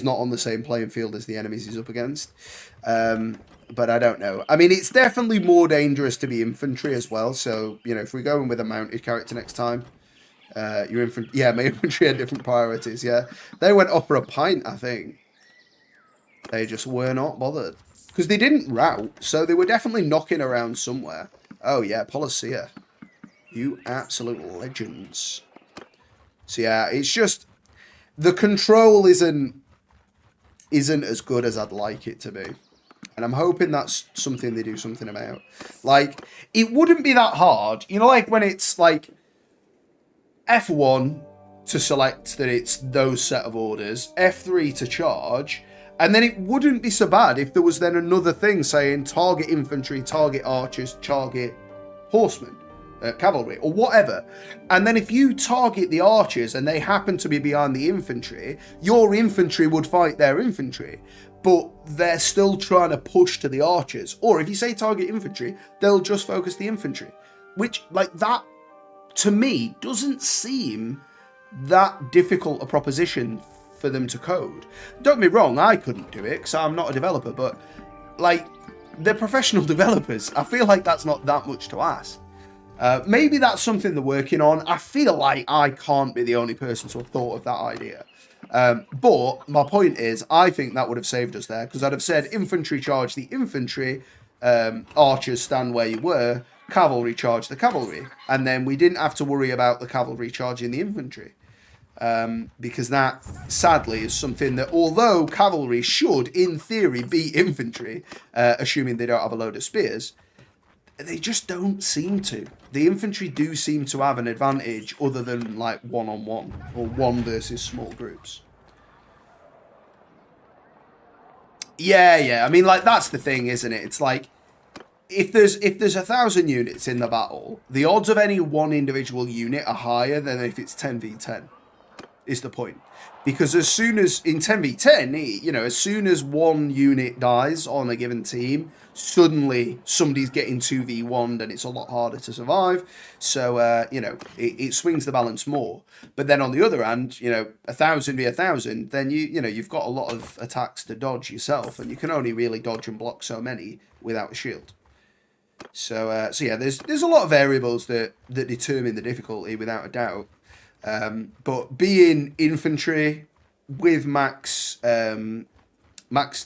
not on the same playing field as the enemies he's up against. But I don't know. I mean, it's definitely more dangerous to be infantry as well. So, you know, if we go in with a mounted character next time, your infantry, yeah, my infantry had different priorities. Yeah, they went off for a pint. I think they just were not bothered because they didn't rout, so they were definitely knocking around somewhere. Oh yeah, Policia, you absolute legends. So yeah, it's just the control isn't as good as I'd like it to be. And I'm hoping that's something they do something about. Like, it wouldn't be that hard. You know, like when it's like F1 to select that it's those set of orders, F3 to charge, and then it wouldn't be so bad if there was then another thing saying target infantry, target archers, target horsemen. Cavalry or whatever, and then if you target the archers and they happen to be behind the infantry, your infantry would fight their infantry, but they're still trying to push to the archers. Or if you say target infantry, they'll just focus the infantry, which, like, that to me doesn't seem that difficult a proposition for them to code. Don't get me wrong, I couldn't do it because I'm not a developer, but like, they're professional developers. I feel like that's not that much to ask. Maybe that's something they're working on. I feel like I can't be the only person to have thought of that idea. But my point is, I think that would have saved us there, because I'd have said infantry charge the infantry, archers stand where you were, cavalry charge the cavalry. And then we didn't have to worry about the cavalry charging the infantry. Because that, sadly, is something that, although cavalry should, in theory, be infantry, assuming they don't have a load of spears, They just don't seem to. The infantry do seem to have an advantage other than like one-on-one or one versus small groups. Yeah. I mean, like, that's the thing, isn't it? It's like, if there's 1,000 units in the battle, the odds of any one individual unit are higher than if it's 10v10, is the point. Because as soon as, in 10v10, you know, as soon as one unit dies on a given team, suddenly somebody's getting 2v1'd and it's a lot harder to survive. So, you know, it swings the balance more. But then on the other hand, you know, 1,000 v 1,000, then you know, you've got a lot of attacks to dodge yourself, and you can only really dodge and block so many without a shield. So, yeah, there's a lot of variables that determine the difficulty without a doubt. But being infantry with max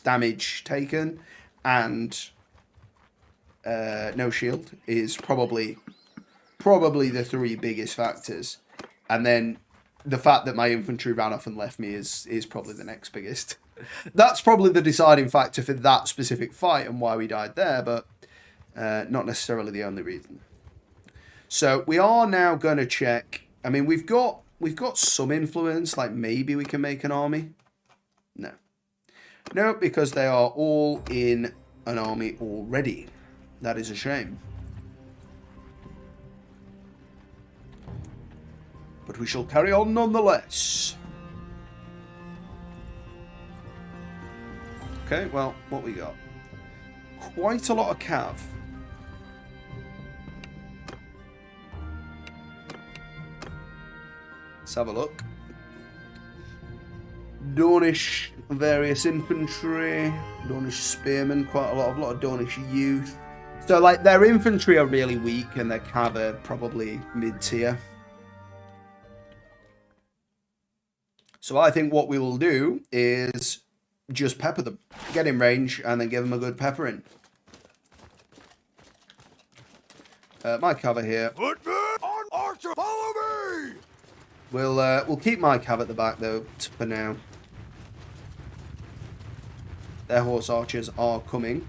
damage taken and no shield is probably the three biggest factors, and then the fact that my infantry ran off and left me is probably the next biggest. That's probably the deciding factor for that specific fight and why we died there, but not necessarily the only reason. So we are now going to check. I mean, we've got some influence, like maybe we can make an army. No, because they are all in an army already. That is a shame. But we shall carry on nonetheless. Okay, well, what we got? Quite a lot of cav. Let's have a look. Dornish various infantry, Dornish spearmen, quite a lot of Dornish youth. So like their infantry are really weak and their cav are probably mid-tier. So I think what we will do is just pepper them, get in range, and then give them a good peppering. My cav are here. Archer, follow me! We'll keep my cav at the back though for now. Their horse archers are coming.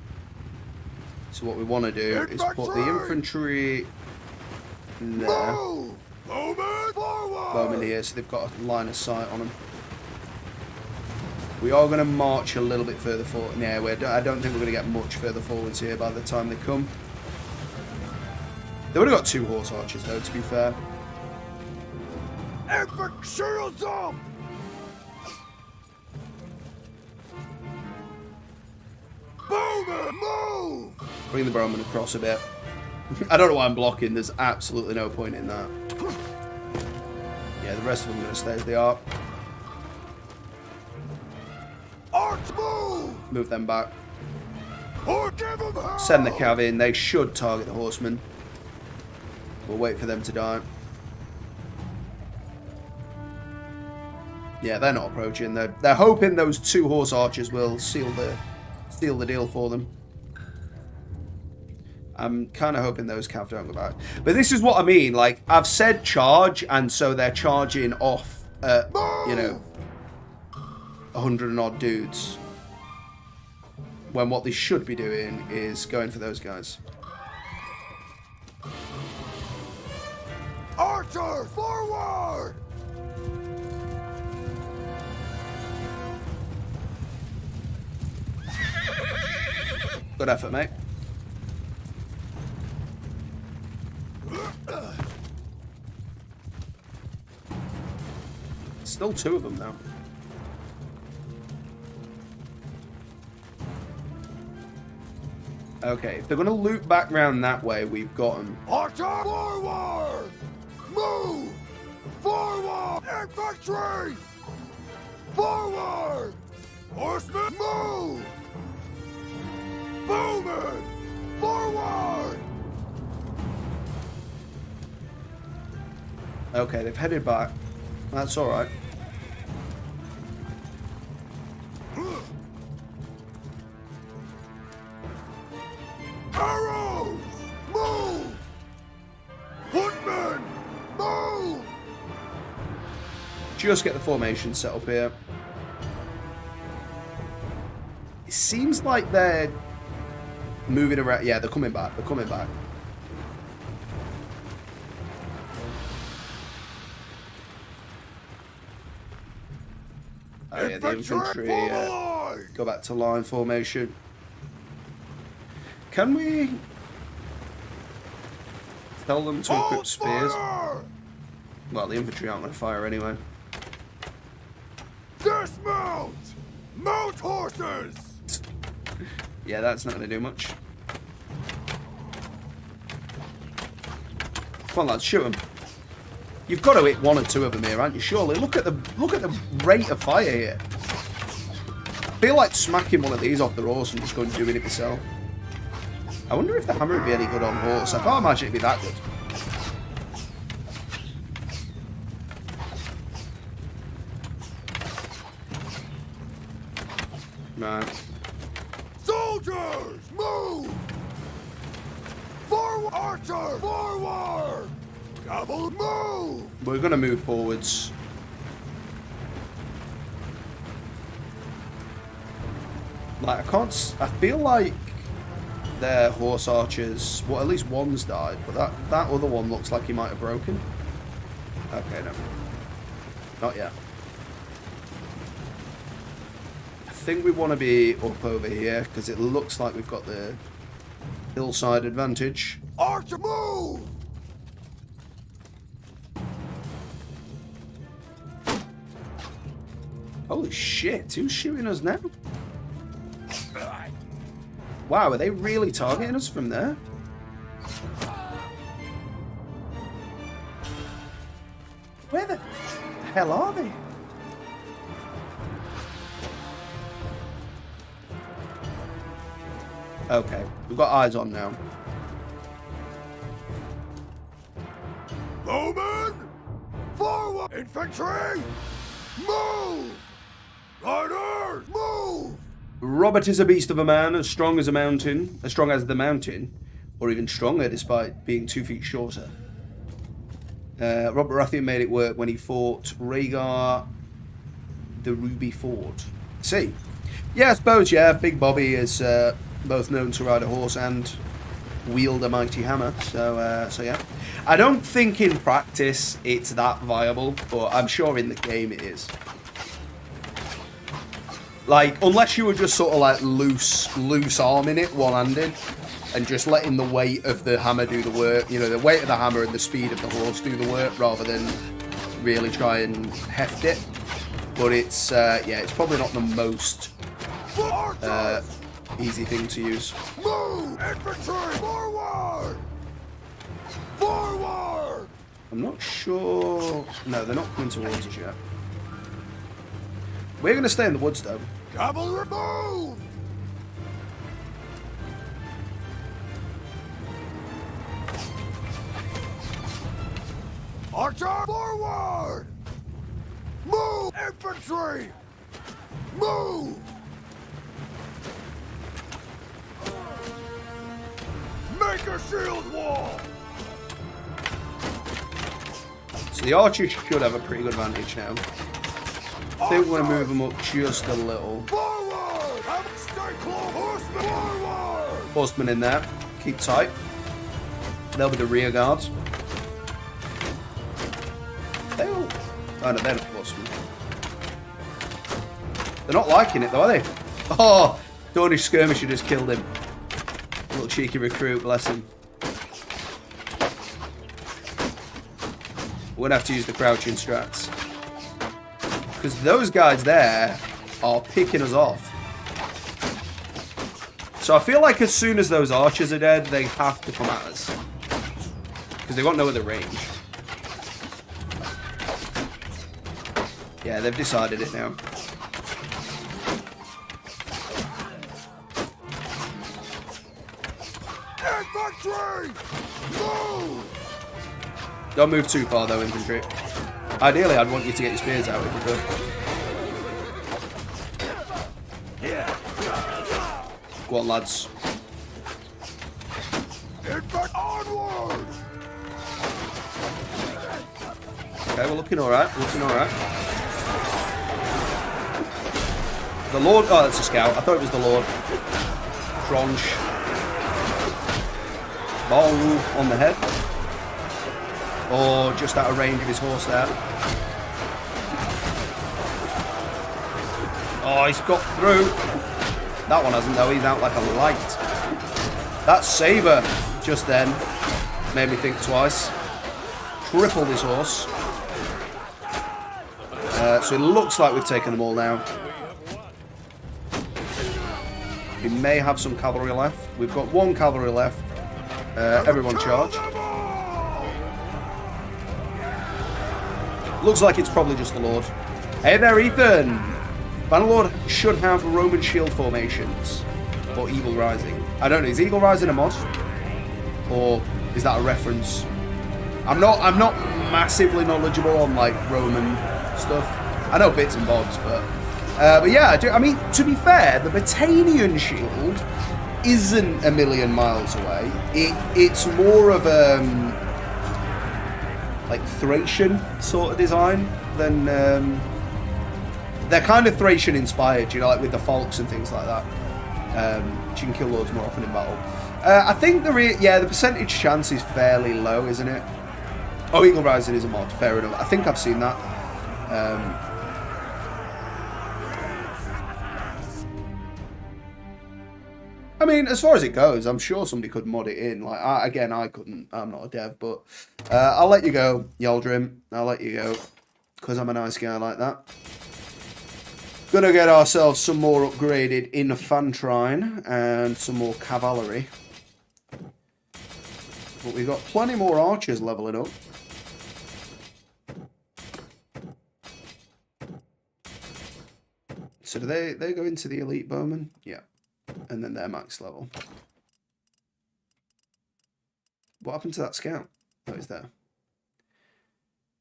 So what we want to do is put the infantry there. Bowman here, so they've got a line of sight on them. We are going to march a little bit further forward. Yeah, I don't think we're going to get much further forwards here by the time they come. They would have got 2 horse archers though, to be fair. Shields up! Bowman, move! Bring the bowman across a bit. I don't know why I'm blocking. There's absolutely no point in that. Yeah, the rest of them are going to stay as they are. Arch, move! Move them back. Or give them hell! Send the cav in. They should target the horsemen. We'll wait for them to die. Yeah, they're not approaching. They're hoping those 2 horse archers will seal the deal for them. I'm kind of hoping those cav don't go back. But this is what I mean. Like, I've said charge, and so they're charging off at, you know, 100 and odd dudes. When what they should be doing is going for those guys. Archer, forward! Good effort, mate. Still 2 of them now. Okay, if they're going to loop back round that way, we've got them. Archer, forward! Move! Forward! Infantry! Forward! Horsemen, move! Bowman! Forward! Okay, they've headed back. That's alright. Arrows! Move! Footmen! Move! Just get the formation set up here. It seems like they're moving around. Yeah, they're coming back. They're coming back. the infantry go back to line formation. Can we tell them to equip spears? Well, the infantry aren't going to fire anyway. Dismount! Mount horses! Yeah, that's not going to do much. Come on, lads, shoot them. You've got to hit one or two of them here, aren't you? Surely. Look at the rate of fire here. I feel like smacking one of these off the horse and just going and doing it myself. I wonder if the hammer would be any good on horse. I can't imagine it'd be that good. Right. Soldiers, move! Forward, archer, forward! Cavalry, move! We're going to move forwards. Like, I feel like their horse archers, well, at least one's died, but that other one looks like he might have broken. Okay, no. Not yet. I think we want to be up over here, because it looks like we've got the hillside advantage. Archer, move! Holy shit, who's shooting us now? Wow, are they really targeting us from there? Where the hell are they? Okay, we've got eyes on now. Bowman! Forward! Infantry! Move! Riders! Move! Robert is a beast of a man, as strong as a mountain, as strong as the mountain, or even stronger despite being 2 feet shorter. Robert Baratheon made it work when he fought Rhaegar the Ruby Ford. See? Yeah, I suppose, yeah, Big Bobby is both known to ride a horse and wield a mighty hammer, so yeah. I don't think in practice it's that viable, but I'm sure in the game it is. Like, unless you were just sort of like loose arming it one-handed and just letting the weight of the hammer do the work, you know, the weight of the hammer and the speed of the horse do the work rather than really try and heft it. But it's, yeah, it's probably not the most easy thing to use. Move! Infantry! Forward! Forward! I'm not sure... No, they're not coming towards us yet. We're going to stay in the woods, though. Cavalry, move! Archer, forward! Move! Infantry! Move! Make a shield wall! So the archers should have a pretty good advantage now. I think we're going to move them up just a little. Forward! Stay close! Horsemen, forward! Horsemen in there. Keep tight. They'll be the rear guards. They'll... Oh, no, they're the horsemen. They're not liking it, though, are they? Oh! Dornish skirmisher just killed him. Little cheeky recruit, bless him. We're going to have to use the crouching strats. Because those guys there are picking us off. So I feel like as soon as those archers are dead, they have to come at us. Because they've got no other range. Yeah, they've decided it now. Infantry! Move! Don't move too far though, infantry. Ideally, I'd want you to get your spears out if you could. Go on, lads. Onward! Okay, we're looking alright. Looking alright. The Lord... Oh, that's a scout. I thought it was the Lord. Tronch. Ball on the head. Or just out of range of his horse there. Oh, he's got through. That one hasn't, though. He's out like a light. That saber just then made me think twice. Tripled his horse. So it looks like we've taken them all now. We may have some cavalry left. We've got one cavalry left. Everyone charge. Looks like it's probably just the Lord. Hey there, Ethan! Bannerlord should have Roman shield formations for Eagle Rising. I don't know, is Eagle Rising a mod? Or is that a reference? I'm not massively knowledgeable on like Roman stuff. I know bits and bobs, but yeah, I mean, to be fair, the Britannian shield isn't a million miles away. It's more of like Thracian sort of design than they're kind of Thracian inspired, you know, like with the Falks and things like that. You can kill lords more often in battle. I think the percentage chance is fairly low, isn't it? Oh, Eagle Rising is a mod, fair enough. I think I've seen that. I mean, as far as it goes, I'm sure somebody could mod it in. Like, I couldn't. I'm not a dev, but I'll let you go, Yaldrim. I'll let you go, because I'm a nice guy like that. Gonna get ourselves some more upgraded infantry and some more cavalry. But we've got plenty more archers leveling up. So do they go into the elite bowmen? Yeah. And then they're max level. What happened to that scout? Oh, it's there.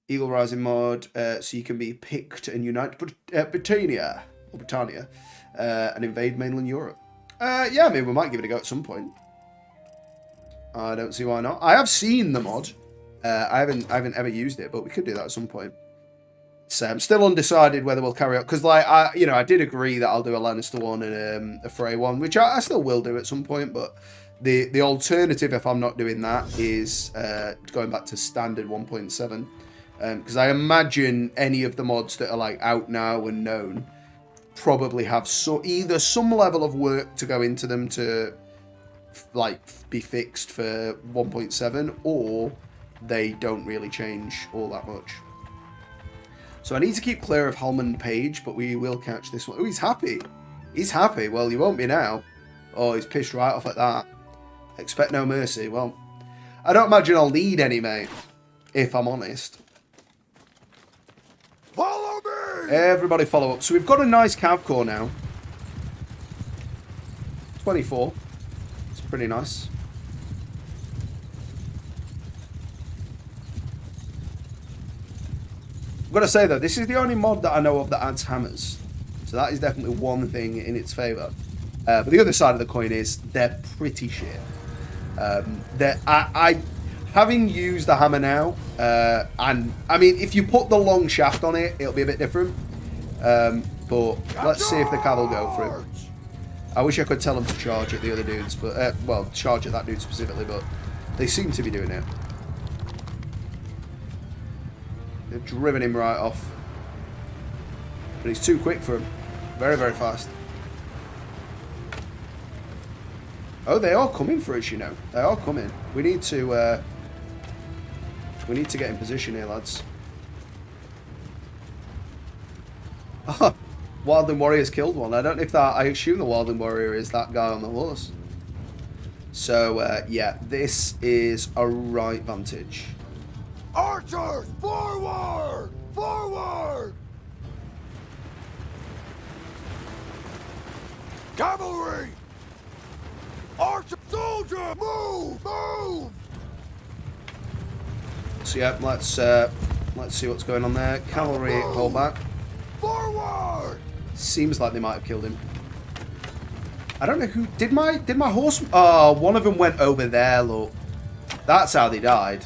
Eagle Rising mod, so you can be picked and unite Britannia and invade mainland Europe. Yeah, I mean, we might give it a go at some point. I don't see why not. I have seen the mod. I haven't ever used it, but we could do that at some point. So I'm still undecided whether we'll carry on, because like I did agree that I'll do a Lannister one and a Frey one, which I still will do at some point. But the alternative, if I'm not doing that, is going back to standard 1.7. Because I imagine any of the mods that are like out now and known probably have either some level of work to go into them to like be fixed for 1.7, or they don't really change all that much. So I need to keep clear of Halman Page, but we will catch this one. Oh, he's happy. He's happy. Well, he won't be now. Oh, he's pissed right off at that. Expect no mercy. Well, I don't imagine I'll need any, mate, if I'm honest. Follow me! Everybody follow up. So we've got a nice cav corps now. 24. It's pretty nice. I've got to say, though, this is the only mod that I know of that adds hammers. So that is definitely one thing in its favour. But the other side of the coin is they're pretty shit. Having used the hammer now, and I mean, if you put the long shaft on it, it'll be a bit different. But let's see if the cav will go through. I wish I could tell them to charge at the other dudes, but well, charge at that dude specifically, but they seem to be doing it. They've driven him right off, but he's too quick for him. Very, very fast. Oh, they are coming for us, you know. They are coming. We need to get in position here, lads. Oh, Wildling Warrior's killed one. I don't know if that... I assume the Wildling Warrior is that guy on the horse. So, yeah, this is a right vantage. Archers, forward! Forward! Cavalry! Archer, soldier, move! Move! So yeah, let's see what's going on there. Cavalry, hold back. Forward! Seems like they might have killed him. I don't know who did my horse. Oh, one of them went over there. Look, that's how they died.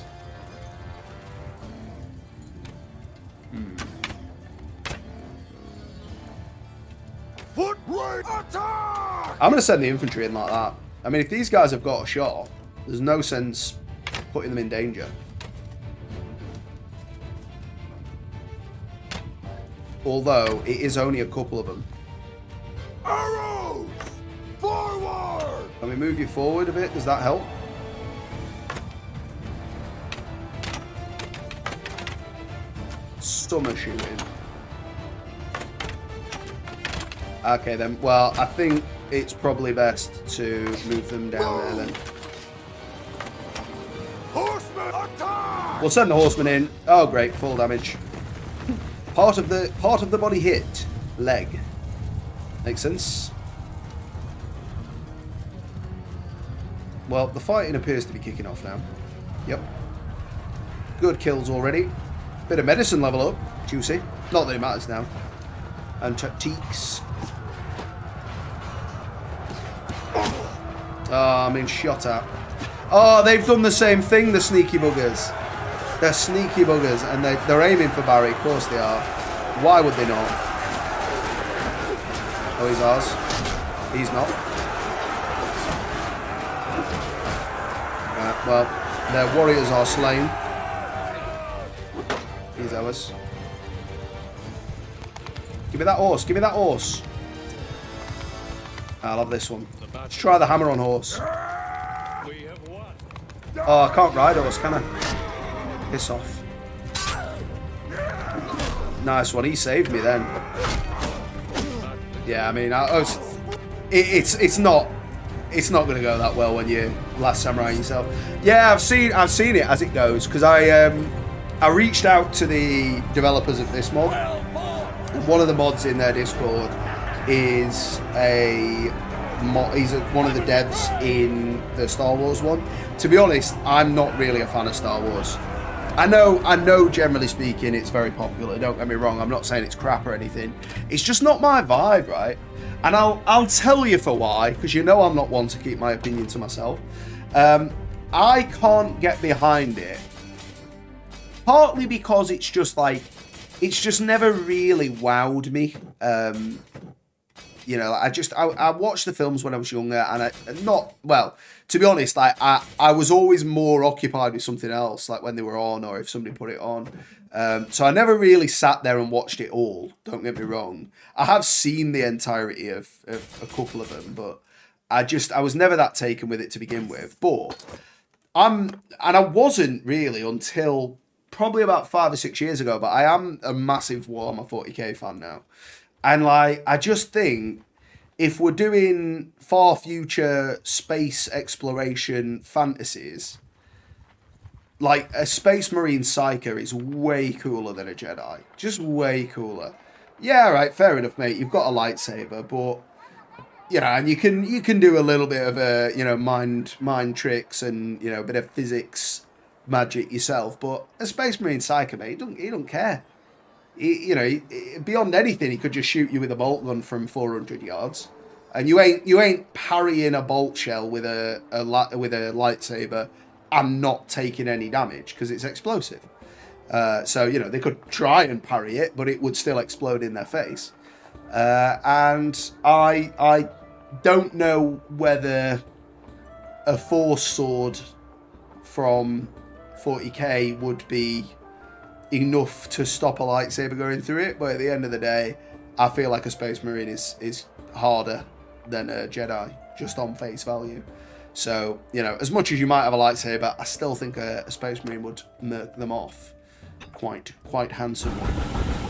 Foot raid attack! I'm gonna send the infantry in like that. I mean, if these guys have got a shot, there's no sense putting them in danger. Although, it is only a couple of them. move you forward a bit? Does that help? Summer shooting. Okay then. Well, I think it's probably best to move them down there then. Horseman attack! We'll send the horseman in. Oh great, full damage. Part of the body hit. Leg. Makes sense. Well, the fighting appears to be kicking off now. Yep. Good kills already. Bit of medicine level up. Juicy. Not that it matters now. And tactiques. Oh, I'm being shot at. Oh, they've done the same thing, the sneaky buggers. They're sneaky buggers, and they're aiming for Barry. Of course they are. Why would they not? Oh, he's ours. He's not. Right, well, their warriors are slain. He's ours. Give me that horse. Give me that horse. I'll have this one. Let's try the hammer on horse. Oh, I can't ride horse, can I? Piss off. Nice one. He saved me then. Yeah, I mean, it's not going to go that well when you Last Samurai yourself. Yeah, I've seen it as it goes, because I reached out to the developers of this mod. One of the mods in their Discord is he's one of the devs in the Star Wars one. To be honest, I'm not really a fan of Star Wars. I know generally speaking it's very popular, don't get me wrong, I'm not saying it's crap or anything. It's just not my vibe, right? And I'll tell you for why, because you know I'm not one to keep my opinion to myself. I can't get behind it. Partly because it's just never really wowed me. You know, I watched the films when I was younger, and to be honest, I was always more occupied with something else, like when they were on or if somebody put it on. So I never really sat there and watched it all, don't get me wrong. I have seen the entirety of a couple of them, but I was never that taken with it to begin with. But I wasn't really until probably about 5 or 6 years ago, but I am a massive Warhammer 40k fan now. And I just think if we're doing far future space exploration fantasies, like a Space Marine Psyker is way cooler than a Jedi. Just way cooler. Yeah, right, fair enough, mate. You've got a lightsaber, but you know, and you can do a little bit of a, you know, mind tricks and, you know, a bit of physics magic yourself. But a Space Marine Psyker, mate, he don't care. Beyond anything, he could just shoot you with a bolt gun from 400 yards, and you ain't parrying a bolt shell with a lightsaber and not taking any damage because it's explosive. So you know they could try and parry it, but it would still explode in their face. And I don't know whether a Force sword from 40k would be enough to stop a lightsaber going through it, but at the end of the day, I feel like a Space Marine is harder than a Jedi, just on face value. So, you know, as much as you might have a lightsaber, I still think a Space Marine would murk them off quite handsomely.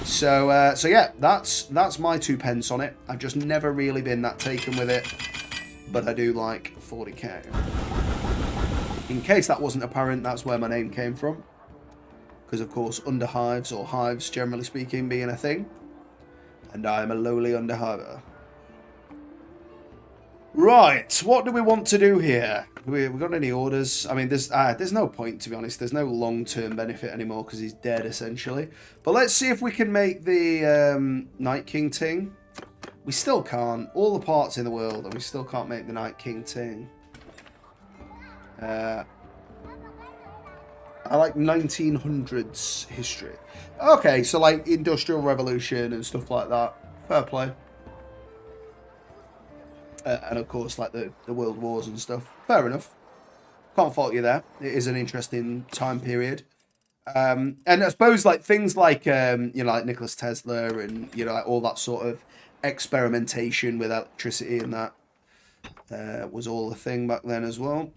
So yeah, that's my 2 pence on it. I've just never really been that taken with it, but I do like 40k. In case that wasn't apparent, that's where my name came from. Because, of course, underhives, or hives, generally speaking, being a thing. And I am a lowly underhiver. Right, what do we want to do here? Have we got any orders? I mean, there's no point, to be honest. There's no long-term benefit anymore, because he's dead, essentially. But let's see if we can make the Night King ting. We still can't. All the parts in the world, and we still can't make the Night King ting. I like 1900s history. Okay, so like Industrial Revolution and stuff like that. Fair play. And of course, like the World Wars and stuff. Fair enough. Can't fault you there. It is an interesting time period. And I suppose like things like, like Nikola Tesla and, like all that sort of experimentation with electricity and that. Was all a thing back then as well.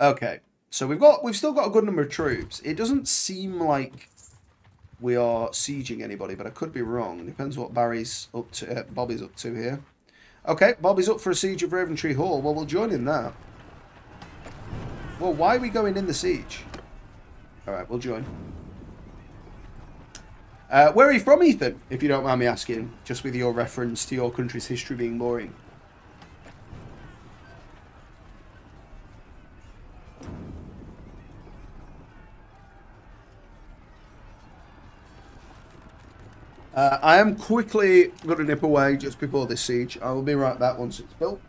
Okay, so we've still got a good number of troops. It doesn't seem like we are sieging anybody, but I could be wrong. Depends what Barry's up to. Bobby's up to here. Okay, Bobby's up for a siege of Raventree Hall. Well, we'll join in that. Well, why are we going in the siege? All right, we'll join. Where are you from, Ethan? If you don't mind me asking, just with your reference to your country's history being boring. I am quickly going to nip away just before this siege. I will be right back once it's built.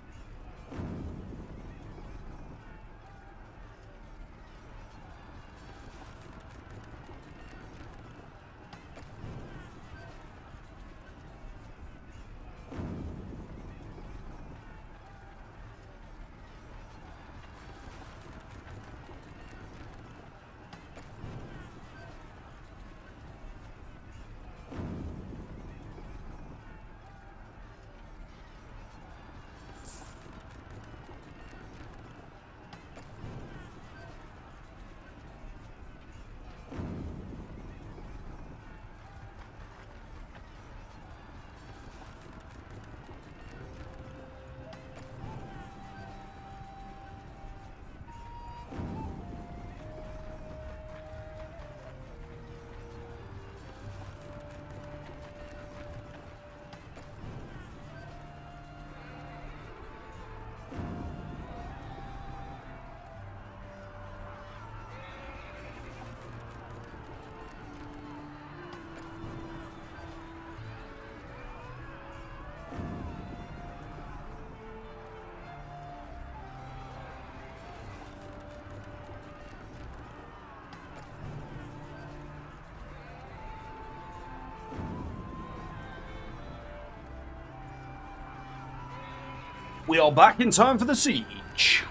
We are back in time for the siege.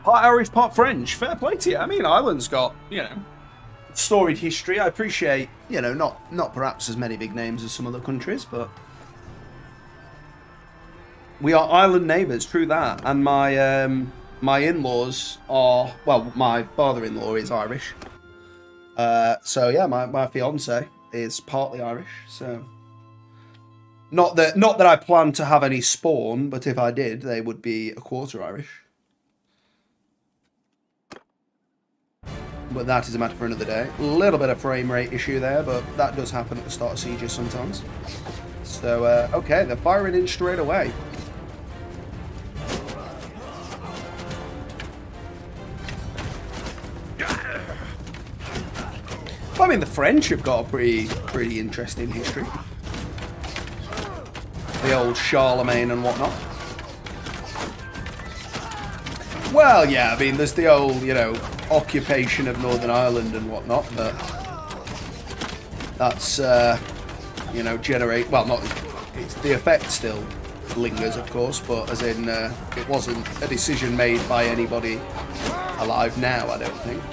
Part Irish, part French. Fair play to you. I mean, Ireland's got, Storied history. I appreciate, not perhaps as many big names as some other countries, but we are island neighbours, true that. And my in-laws are, well, my father-in-law is Irish. So yeah, my fiance is partly Irish, so not that I plan to have any spawn, but if I did, they would be a quarter Irish. But that is a matter for another day. A little bit of frame rate issue there, but that does happen at the start of sieges sometimes. So, okay, they're firing in straight away. I mean, the French have got a pretty interesting history. The old Charlemagne and whatnot. Well, yeah, I mean, there's the old, occupation of Northern Ireland and whatnot, but that's, well, not, it's the effect still lingers, of course, but as in, it wasn't a decision made by anybody alive now, I don't think.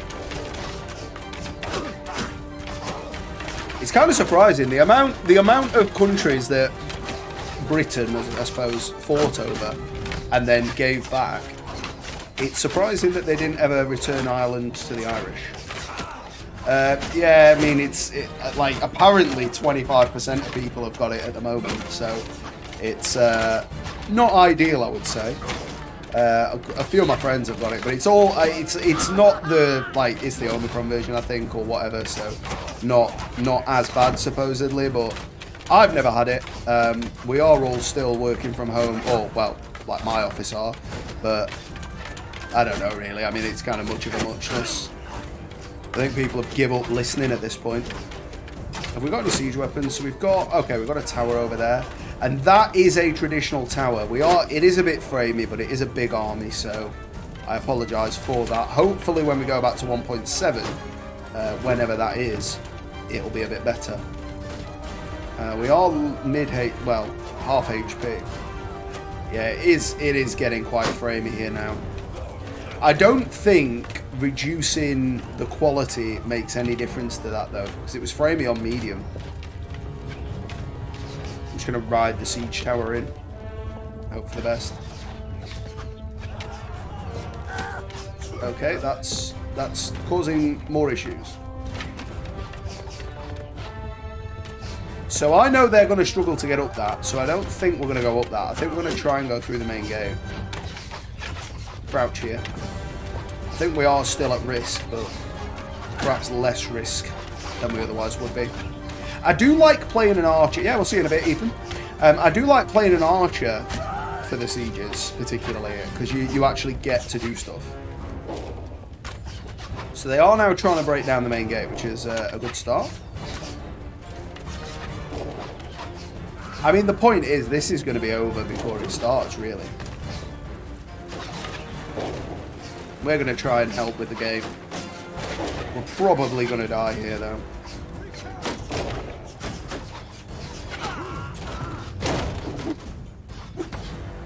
It's kind of surprising, the amount of countries that Britain, I suppose, fought over and then gave back. It's surprising that they didn't ever return Ireland to the Irish. Yeah, I mean, it's like apparently 25% of people have got it at the moment, so it's not ideal, I would say. A few of my friends have got it, but it's all it's not the it's the Omicron version, I think, or whatever. So not as bad supposedly, but I've never had it. We are all still working from home, or well, like my office are, but I don't know really. I mean, it's kind of much of a muchness. I think people have given up listening at this point. Have we got any siege weapons? So we've got a tower over there, and that is a traditional tower. It is a bit framey, but it is a big army, so I apologise for that. Hopefully when we go back to 1.7, whenever that is, it'll be a bit better. We are half HP. Yeah, it is getting quite framey here now. I don't think reducing the quality makes any difference to that though, because it was framey on medium. just going to ride the siege tower in. Hope for the best. Okay, that's causing more issues. So I know they're going to struggle to get up that, so I don't think we're going to go up that. I think we're going to try and go through the main gate. Crouch here. I think we are still at risk, but perhaps less risk than we otherwise would be. I do like playing an archer. Yeah, we'll see in a bit, Ethan. I do like playing an archer for the sieges, particularly, because you actually get to do stuff. So they are now trying to break down the main gate, which is a good start. I mean, the point is, this is going to be over before it starts, really. We're going to try and help with the game. We're probably going to die here, though.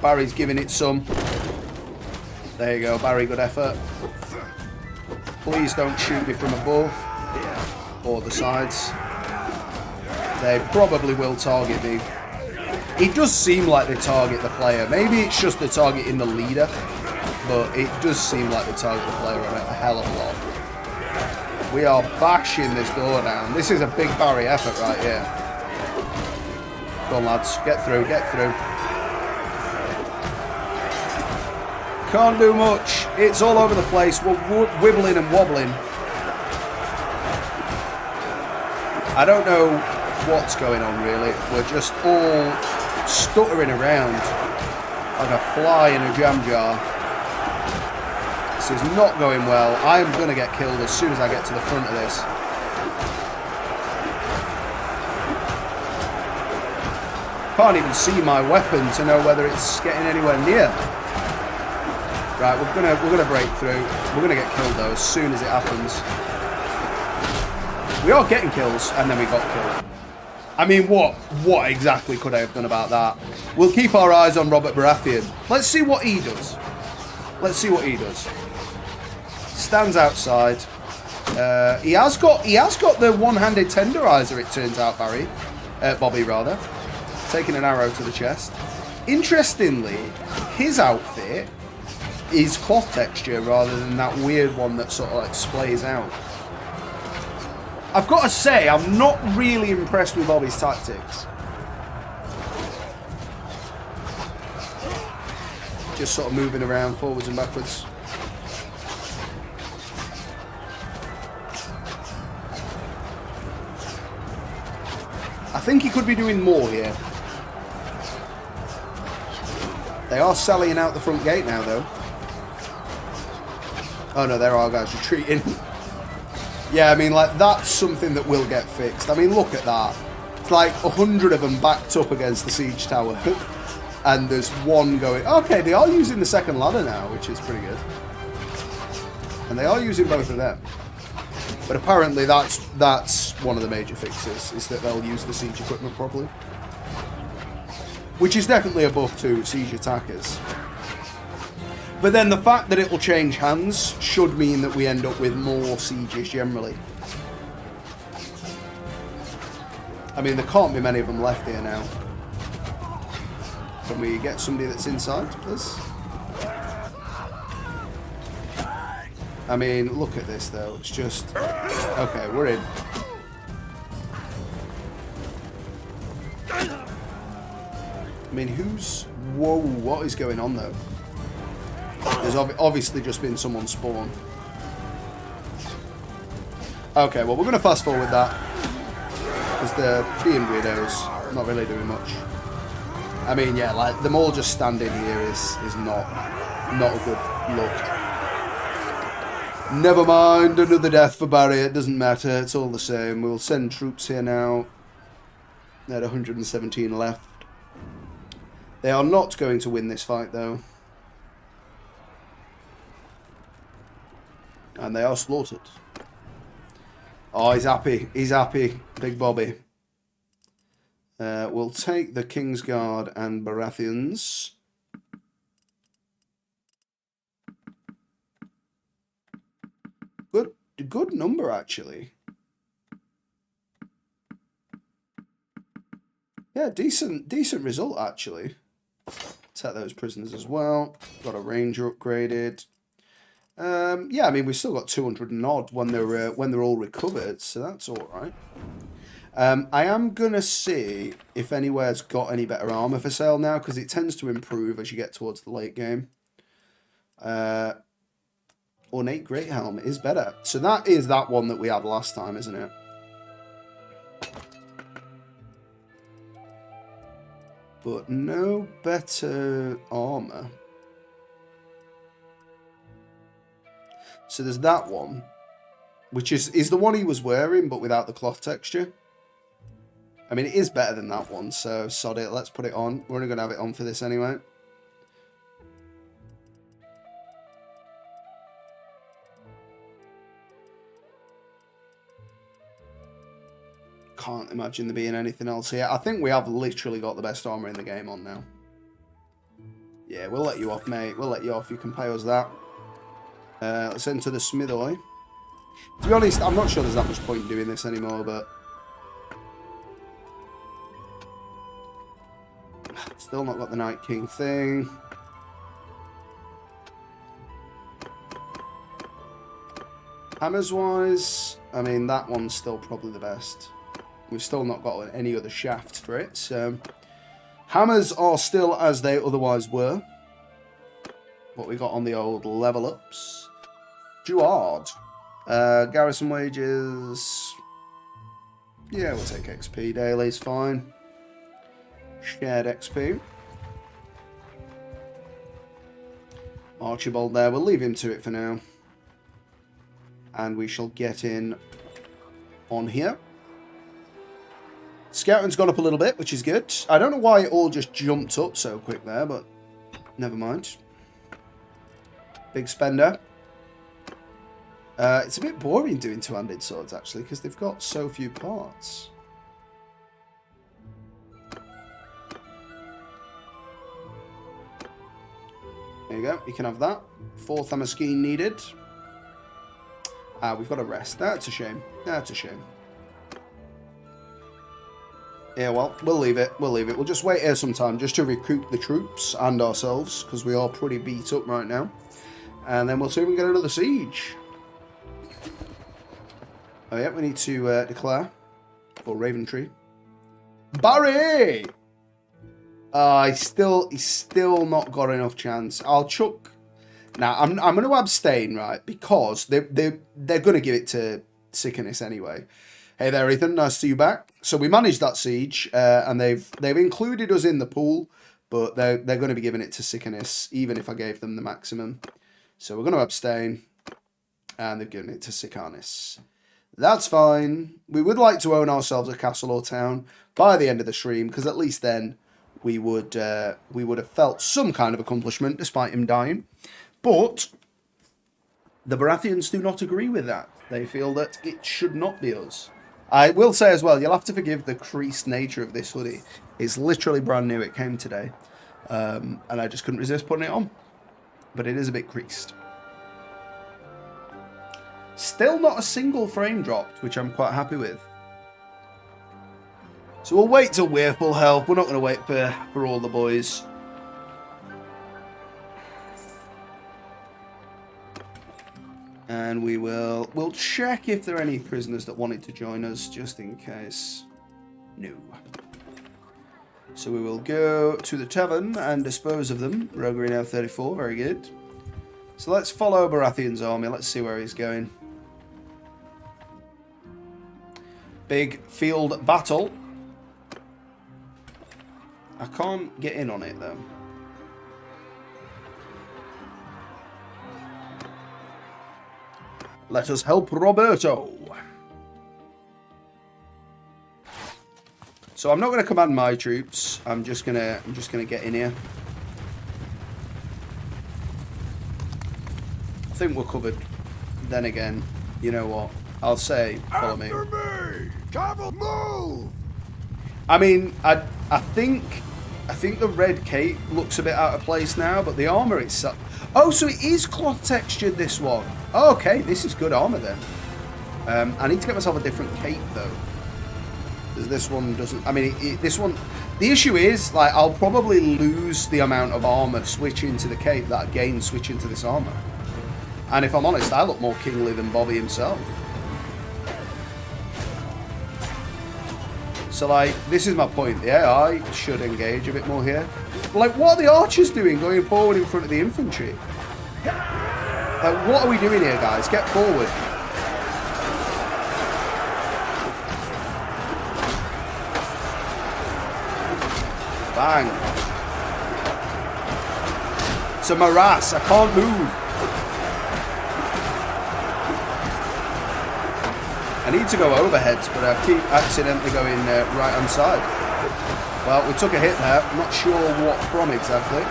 Barry's giving it some. There you go, Barry, good effort. Please don't shoot me from above or the sides. They probably will target me. It does seem like they target the player. Maybe it's just the target in the leader, but it does seem like they target the player a hell of a lot. We are bashing this door down. This is a big Barry effort right here. Go on, lads. Get through, get through. Can't do much. It's all over the place. We're wibbling and wobbling. I don't know what's going on, really. We're just all stuttering around like a fly in a jam jar. This is not going well. I am going to get killed as soon as I get to the front of this. Can't even see my weapon to know whether it's getting anywhere near. Right, we're gonna break through. We're gonna get killed though as soon as it happens. We are getting kills, and then we got killed. I mean, what exactly could I have done about that? We'll keep our eyes on Robert Baratheon. Let's see what he does. Let's see what he does. Stands outside. He has got the one-handed tenderizer. It turns out, Bobby rather, taking an arrow to the chest. Interestingly, his outfit is cloth texture rather than that weird one that sort of like splays out. I've got to say, I'm not really impressed with Bobby's tactics. Just sort of moving around forwards and backwards. I think he could be doing more here. They are sallying out the front gate now, though. Oh no, there are guys retreating. Yeah, I mean, like, that's something that will get fixed. I mean, look at that. It's like 100 of them backed up against the siege tower. And there's one going... Okay, they are using the second ladder now, which is pretty good. And they are using both of them. But apparently that's one of the major fixes, is that they'll use the siege equipment properly. Which is definitely a buff to siege attackers. But then the fact that it will change hands should mean that we end up with more sieges generally. I mean, there can't be many of them left here now. Can we get somebody that's inside, please? I mean, look at this, though. It's just... Okay, we're in. I mean, who's... Whoa, what is going on, though? There's obviously just been someone spawn. Okay, well, we're going to fast forward that. Because they're being weirdos. Not really doing much. I mean, yeah, like, them all just standing here is not a good look. Never mind, another death for Barry. It doesn't matter. It's all the same. We'll send troops here now. They had 117 left. They are not going to win this fight, though. And they are slaughtered. Oh, he's happy. He's happy. Big Bobby. We'll take the Kingsguard and Baratheons. Good number, actually. Yeah, decent result actually. Take those prisoners as well. Got a ranger upgraded. Yeah, I mean we've still got 200 and odd when they're all recovered, so that's all right. I am gonna see if anywhere's got any better armor for sale now, because it tends to improve as you get towards the late game. Ornate Great Helm is better, so that is that one that we had last time, isn't it? But no better armor. So there's that one, which is the one he was wearing, but without the cloth texture. I mean, it is better than that one, so sod it. Let's put it on. We're only going to have it on for this anyway. Can't imagine there being anything else here. I think we have literally got the best armor in the game on now. Yeah, we'll let you off, mate. We'll let you off. You can pay us that. Let's enter the Smithoy. To be honest, I'm not sure there's that much point in doing this anymore, but... Still not got the Night King thing. Hammers-wise, I mean, that one's still probably the best. We've still not got any other shaft for it, so... Hammers are still as they otherwise were. What we got on the old level ups. Duard. Garrison wages. Yeah, we'll take XP daily, it's fine. Shared XP. Archibald there, we'll leave him to it for now. And we shall get in on here. Scouting's gone up a little bit, which is good. I don't know why it all just jumped up so quick there, but never mind. Big spender. It's a bit boring doing two-handed swords, actually, because they've got so few parts. There you go. You can have that. 4th Amaskeen needed. We've got to rest. That's a shame. That's a shame. Yeah, well, we'll leave it. We'll leave it. We'll just wait here sometime just to recruit the troops and ourselves, because we are pretty beat up right now. And then we'll see if we can get another siege. Oh yeah, we need to declare for Raventree. Barry! He's still not got enough chance. I'll chuck. Now I'm going to abstain, right? Because they're going to give it to Sickenis anyway. Hey there, Ethan. Nice to see you back. So we managed that siege, and they've included us in the pool, but they're going to be giving it to Sickenis, even if I gave them the maximum. So we're going to abstain, and they've given it to Sickenis. That's fine. We would like to own ourselves a castle or town by the end of the stream, because at least then we would have felt some kind of accomplishment despite him dying. But the Baratheons do not agree with that. They feel that it should not be us. I will say as well, you'll have to forgive the creased nature of this hoodie. It's literally brand new. It came today. And I just couldn't resist putting it on. But it is a bit creased. Still not a single frame dropped, which I'm quite happy with. So we'll wait till we're full health. We're not going to wait for all the boys. And we'll check if there are any prisoners that wanted to join us, just in case. No. So we will go to the tavern and dispose of them. Roger now 34, very good. So let's follow Baratheon's army. Let's see where he's going. Big field battle. I can't get in on it though. Let us help Roberto. So I'm not going to command my troops. I'm just gonna get in here. I think we're covered. Then again, you know what? I'll say, follow me. After me! Cavalry, move! I mean, I think the red cape looks a bit out of place now, but the armor itself. Oh, so it is cloth textured, this one. Oh, okay, this is good armor then. I need to get myself a different cape though, because this one doesn't. I mean, this one. The issue is, like, I'll probably lose the amount of armor switching to the cape that I gain switching to this armor. And if I'm honest, I look more kingly than Bobby himself. So, like, this is my point. The AI should engage a bit more here. Like, what are the archers doing going forward in front of the infantry? Like, what are we doing here, guys? Get forward. Bang. It's a morass. I can't move. I need to go overheads, but I keep accidentally going right hand side. Well, we took a hit there. I'm not sure what from exactly.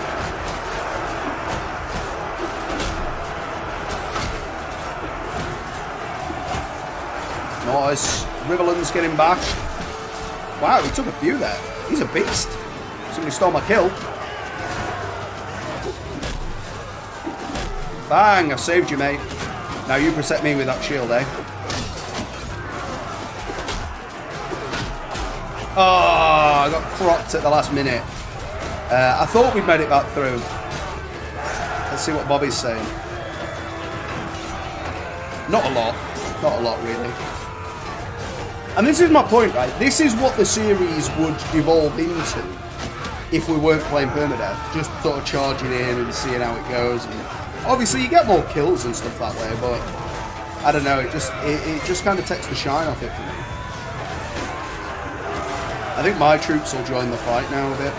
Nice. Riverland's getting bashed. Wow, he took a few there. He's a beast. Somebody stole my kill. Bang, I saved you, mate. Now you protect me with that shield, eh? Oh, I got cropped at the last minute. I thought we'd made it back through. Let's see what Bobby's saying. Not a lot. Not a lot, really. And this is my point, right? This is what the series would evolve into if we weren't playing permadeath. Just sort of charging in and seeing how it goes. And obviously, you get more kills and stuff that way, but I don't know. It just kind of takes the shine off it for me. I think my troops will join the fight now a bit.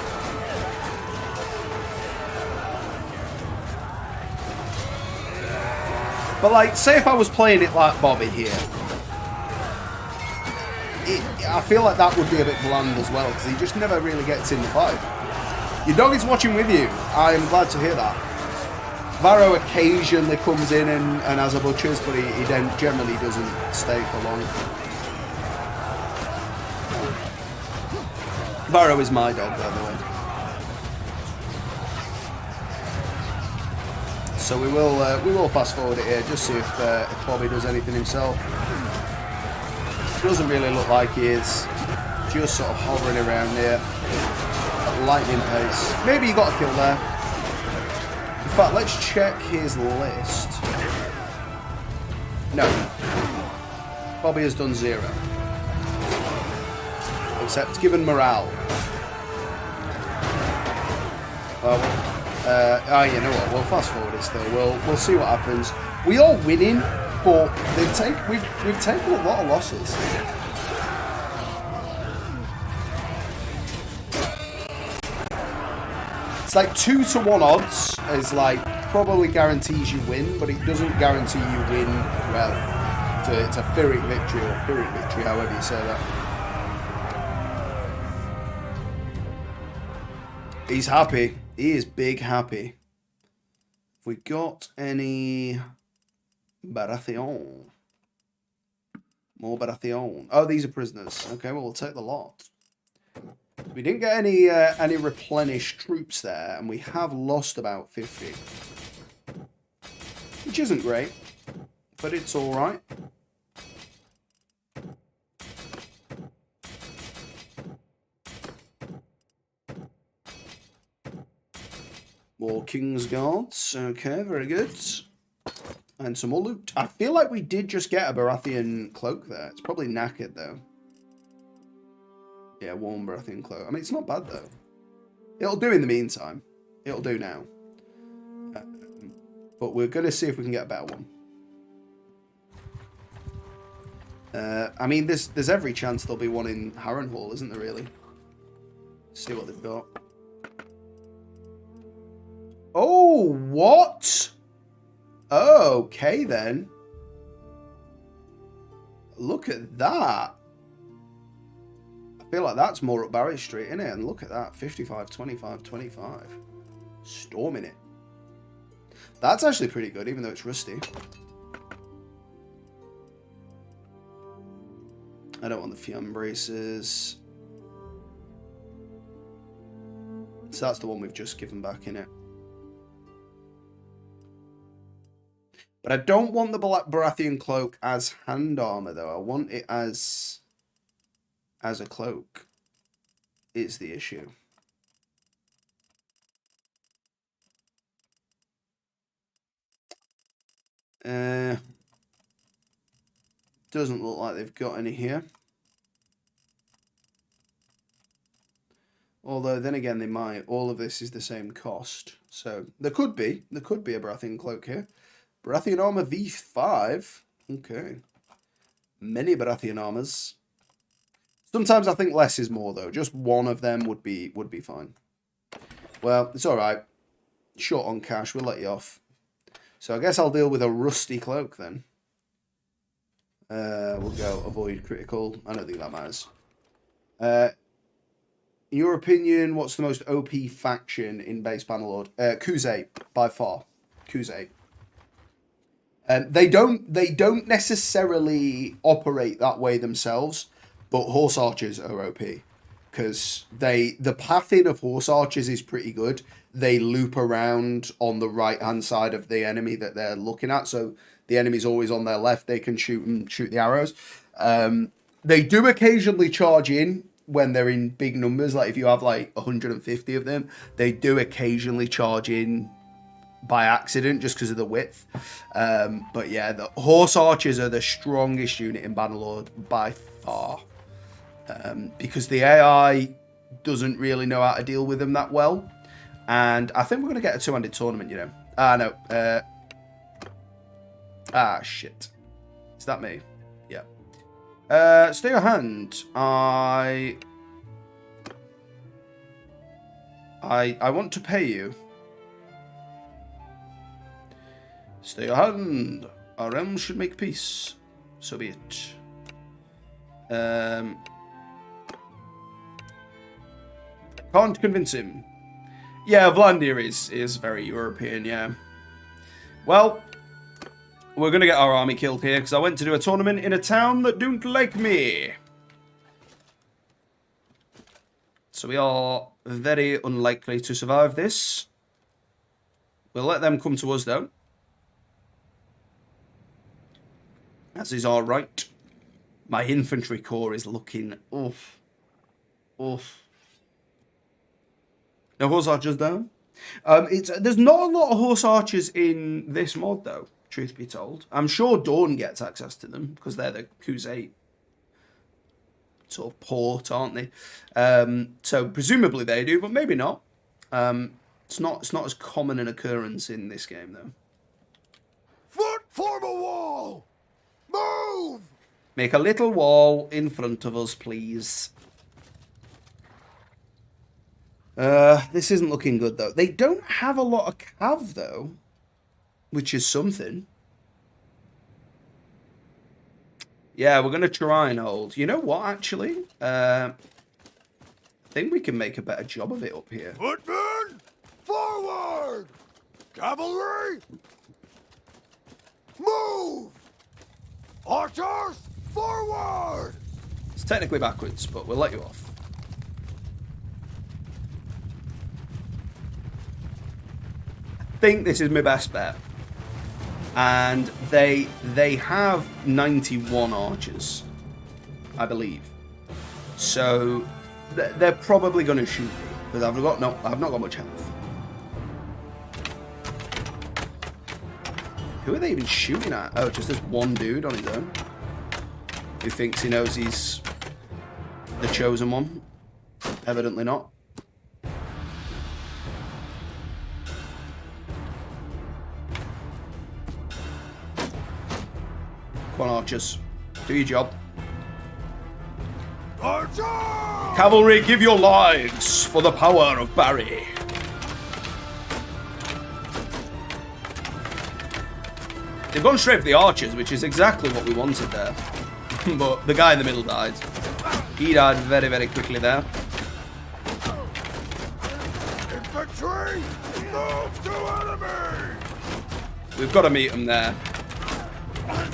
But, like, say if I was playing it like Bobby here, I feel like that would be a bit bland as well, because he just never really gets in the fight. Your dog is watching with you. I am glad to hear that. Varro occasionally comes in and has a butchers, but he then generally doesn't stay for long. Varro is my dog, by the way. So we will fast forward it here, just see if Bobby does anything himself. Doesn't really look like he is. Just sort of hovering around here at lightning pace. Maybe he got a kill there. In fact, let's check his list. No. Bobby has done 0. Except given morale. Well, you know what? We'll fast forward it still. We'll see what happens. We are winning, but we've taken a lot of losses. It's like 2-to-1 odds is like probably guarantees you win, but it doesn't guarantee you win well. It's a Pyrrhic victory or Pyrrhic victory, however you say that. He's happy. He is big happy. Have we got any Baratheon? More Baratheon. Oh, these are prisoners. Okay, well, we'll take the lot. We didn't get any replenished troops there, and we have lost about 50. Which isn't great, but it's alright. More King's Guards. Okay, very good. And some more loot. I feel like we did just get a Baratheon cloak there. It's probably knackered, though. Yeah, warm Baratheon cloak. I mean, it's not bad, though. It'll do in the meantime. It'll do now. But we're going to see if we can get a better one. I mean, there's every chance there'll be one in Harrenhal, isn't there, really? See what they've got. Oh, what? Okay, then. Look at that. I feel like that's more up Barry Street, isn't it? And look at that. 55, 25, 25. Storming it. That's actually pretty good, even though it's rusty. I don't want the Fiam braces. So that's the one we've just given back, innit? But I don't want the Baratheon cloak as hand armor, though. I want it as a cloak. is the issue. Doesn't look like they've got any here. Although, then again, they might. All of this is the same cost. So, there could be. There could be a Baratheon cloak here. Baratheon armor V5. Okay. Many Baratheon armors. Sometimes I think less is more, though. Just one of them would be fine. Well, it's alright. Short on cash. We'll let you off. So, I guess I'll deal with a rusty cloak, then. We'll go avoid critical. I don't think that matters. In your opinion, what's the most OP faction in base Bannerlord? Kuze, by far. Kuze. They don't necessarily operate that way themselves, but horse archers are OP. Because the pathing of horse archers is pretty good. They loop around on the right-hand side of the enemy that they're looking at, so the enemy's always on their left. They can shoot the arrows. They do occasionally charge in when they're in big numbers. Like if you have like 150 of them, they do occasionally charge in by accident just because of the width. But yeah, the horse archers are the strongest unit in Bannerlord by far. Because the AI doesn't really know how to deal with them that well. And I think we're going to get a two-handed tournament, you know. No. Shit. Is that me? Yeah. Stay your hand. I want to pay you. Stay your hand. Our realms should make peace. So be it. Can't convince him. Yeah, Vlandir is very European, yeah. Well, we're going to get our army killed here because I went to do a tournament in a town that don't like me. So we are very unlikely to survive this. We'll let them come to us, though. As is our right. My infantry corps is looking... Oof. Oof. No horse archers, though. There's not a lot of horse archers in this mod, though, truth be told. I'm sure Dawn gets access to them, because they're the Kuze sort of port, aren't they? So presumably they do, but maybe not. It's not as common an occurrence in this game, though. Foot, form a wall! Move! Make a little wall in front of us, please. This isn't looking good, though. They don't have a lot of cav, though, which is something. Yeah, we're going to try and hold. You know what, actually? I think we can make a better job of it up here. Footmen, forward! Cavalry, move! Archers, forward! It's technically backwards, but we'll let you off. I think this is my best bet. And they have 91 archers, I believe. So they're probably going to shoot me because I've not got much health. Who are they even shooting at? Oh, just this one dude on his own who thinks he knows he's the chosen one. Evidently not. Come on, archers. Do your job. Archer! Cavalry, give your lives for the power of Barry. They've gone straight for the archers, which is exactly what we wanted there. But the guy in the middle died. He died very, very quickly there. Infantry, move to enemy! We've got to meet them there.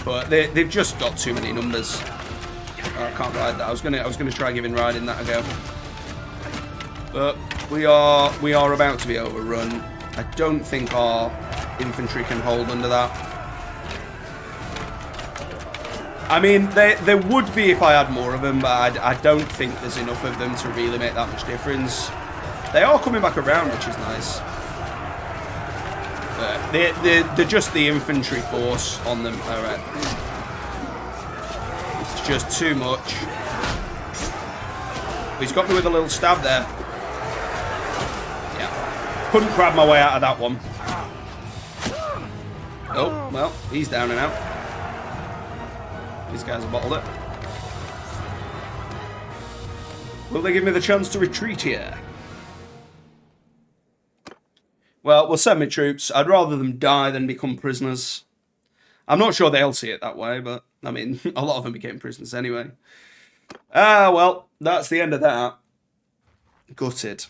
But they've just got too many numbers. Oh, I can't ride that. I was gonna try giving riding that a go. But we are about to be overrun. I don't think our infantry can hold under that. I mean, there would be if I had more of them, but I don't think there's enough of them to really make that much difference. They are coming back around, which is nice. But they're just the infantry force on them. Alright. It's just too much. He's got me with a little stab there. Yeah. Couldn't grab my way out of that one. Oh, well, he's down and out. These guys have bottled it. Will they give me the chance to retreat here? Well, we'll send me troops. I'd rather them die than become prisoners. I'm not sure they'll see it that way, but, I mean, a lot of them became prisoners anyway. Ah, well, that's the end of that. Gutted.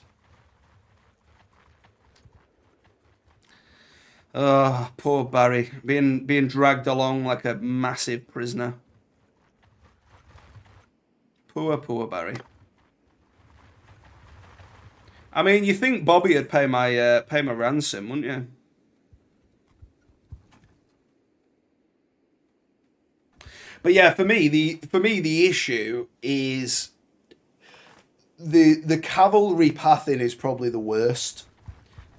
Oh, poor Barry. Being dragged along like a massive prisoner. Poor Barry. I mean, you think Bobby would pay my ransom, wouldn't you? But yeah, for me the issue is the cavalry pathing is probably the worst.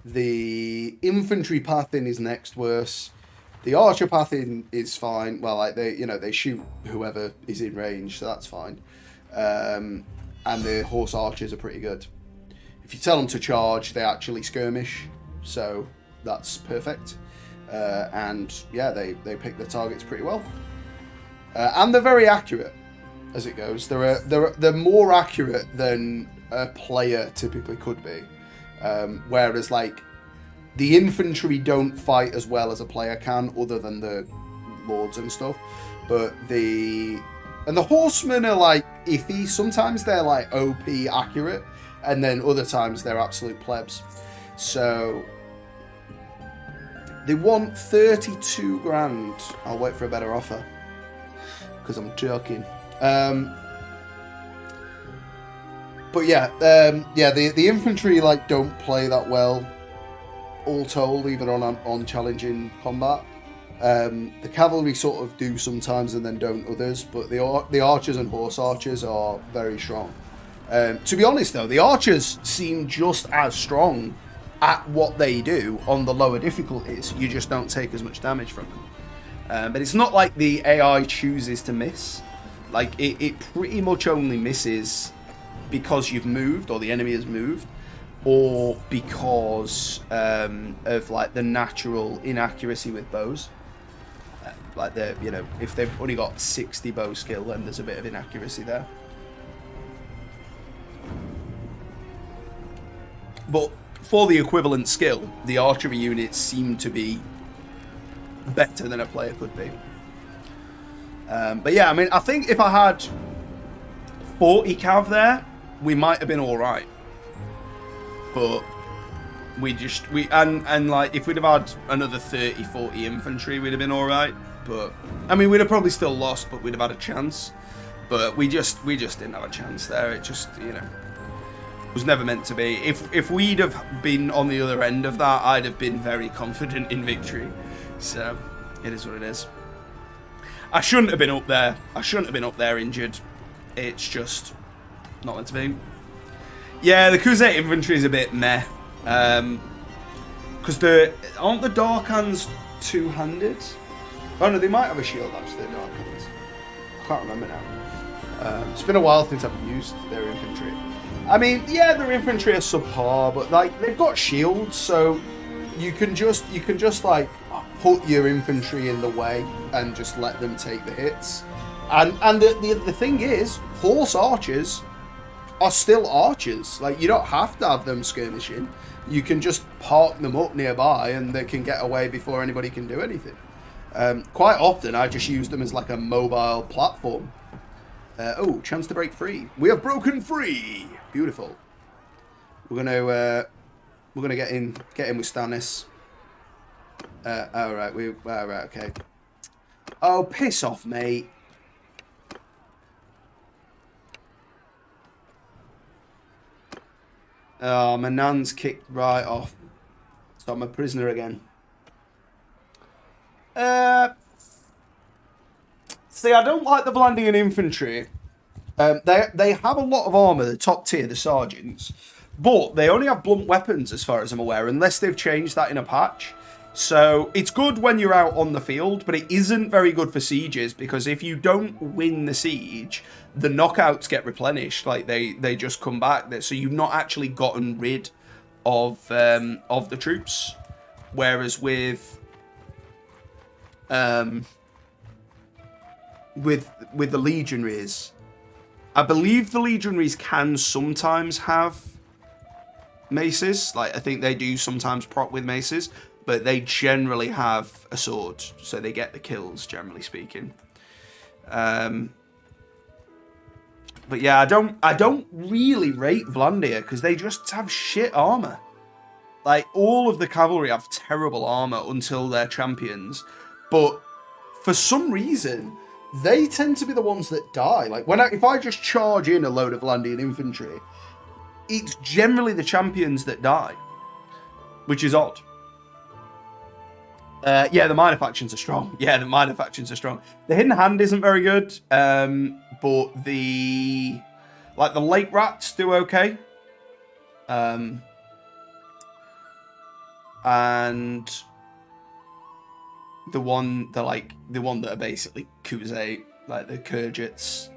The infantry pathing is next worst. The archer pathing is fine. Well, like they shoot whoever is in range, so that's fine. And the horse archers are pretty good. If you tell them to charge, they actually skirmish, so that's perfect. And yeah, they pick their targets pretty well, and they're very accurate as it goes. They're more accurate than a player typically could be. Whereas like the infantry don't fight as well as a player can, other than the lords and stuff. But the horsemen are like iffy. Sometimes they're like OP accurate, and then other times they're absolute plebs. So they want 32 grand. I'll wait for a better offer because I'm joking. But yeah, the infantry like don't play that well, all told, even on challenging combat. The cavalry sort of do sometimes and then don't others, but the archers and horse archers are very strong. To be honest though, the archers seem just as strong at what they do on the lower difficulties. You just don't take as much damage from them. But it's not like the AI chooses to miss. Like it pretty much only misses because you've moved or the enemy has moved, or because of like the natural inaccuracy with bows. Like if they've only got 60 bow skill, then there's a bit of inaccuracy there. But for the equivalent skill, the archery units seem to be better than a player could be. But yeah, I mean, I think if I had 40 cav there, we might have been all right. But and like if we'd have had another 30, 40 infantry, we'd have been all right. But I mean, we'd have probably still lost, but we'd have had a chance. But we just didn't have a chance there. It just was never meant to be. If we'd have been on the other end of that, I'd have been very confident in victory. So it is what it is. I shouldn't have been up there. I shouldn't have been up there injured. It's just not meant to be. Yeah, the Crusade infantry is a bit meh. Because aren't the Dark Hands two-handed? Oh no, they might have a shield actually, the Dark Hands. I can't remember now. It's been a while since I've used their infantry. I mean, yeah, their infantry are subpar, but like they've got shields, so you can just like put your infantry in the way and just let them take the hits. And the thing is, horse archers are still archers. Like you don't have to have them skirmishing. You can just park them up nearby and they can get away before anybody can do anything. Quite often I just use them as like a mobile platform. Oh, chance to break free. We have broken free. Beautiful. We're gonna get in with Stannis. All right, right, okay. Oh, piss off, mate. Oh, my nan's kicked right off. So I'm a prisoner again. See, I don't like the Valandian infantry. They have a lot of armor, the top tier, the sergeants, but they only have blunt weapons as far as I'm aware, unless they've changed that in a patch. So it's good when you're out on the field, but it isn't very good for sieges, because if you don't win the siege, the knockouts get replenished. Like they just come back. So you've not actually gotten rid of the troops. Whereas with the legionaries, I believe the legionaries can sometimes have maces. Like, I think they do sometimes prop with maces, but they generally have a sword, so they get the kills, generally speaking. But yeah, I don't really rate Vlandia, because they just have shit armor. Like, all of the cavalry have terrible armor until they're champions, but for some reason, they tend to be the ones that die. Like, if I just charge in a load of Vlandian infantry, it's generally the champions that die, which is odd. Yeah, the minor factions are strong. Yeah, the minor factions are strong. The hidden hand isn't very good, but the lake rats do okay. And the one that are basically Khuzait, like the Khergits,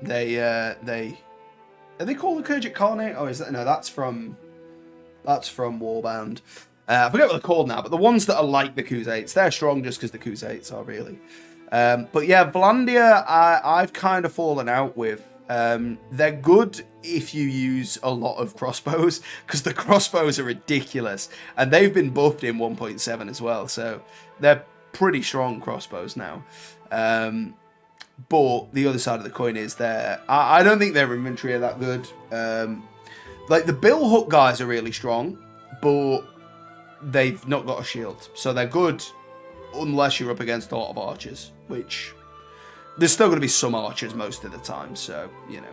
are they called the Khergit Khanate? Oh, is that, no, that's from Warbound. I forget what they're called now, but the ones that are like the Khuzaits, they're strong just because the Khuzaits are, really. But yeah, Vlandia, I've kind of fallen out with. They're good if you use a lot of crossbows, because the crossbows are ridiculous, and they've been buffed in 1.7 as well, so they're pretty strong crossbows now. But the other side of the coin is I don't think their inventory are that good. Like, the bill hook guys are really strong, but they've not got a shield, so they're good unless you're up against a lot of archers, which there's still going to be some archers most of the time, so you know,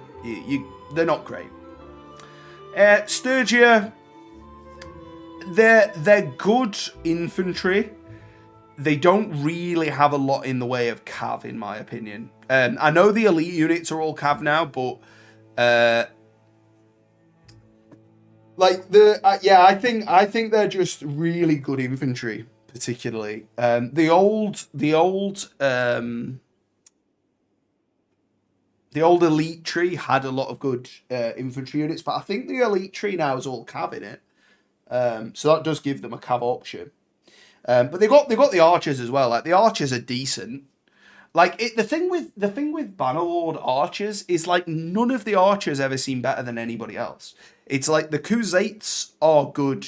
they're not great. Sturgia, they're good infantry. They don't really have a lot in the way of cav, in my opinion. I know the elite units are all cav now, but I think they're just really good infantry, particularly. The old elite tree had a lot of good infantry units, but I think the elite tree now is all cav in it. So that does give them a cav option. But they got the archers as well. Like, the archers are decent. Like, the thing with Bannerlord archers is, like, none of the archers ever seem better than anybody else. It's like the Khuzaits are good,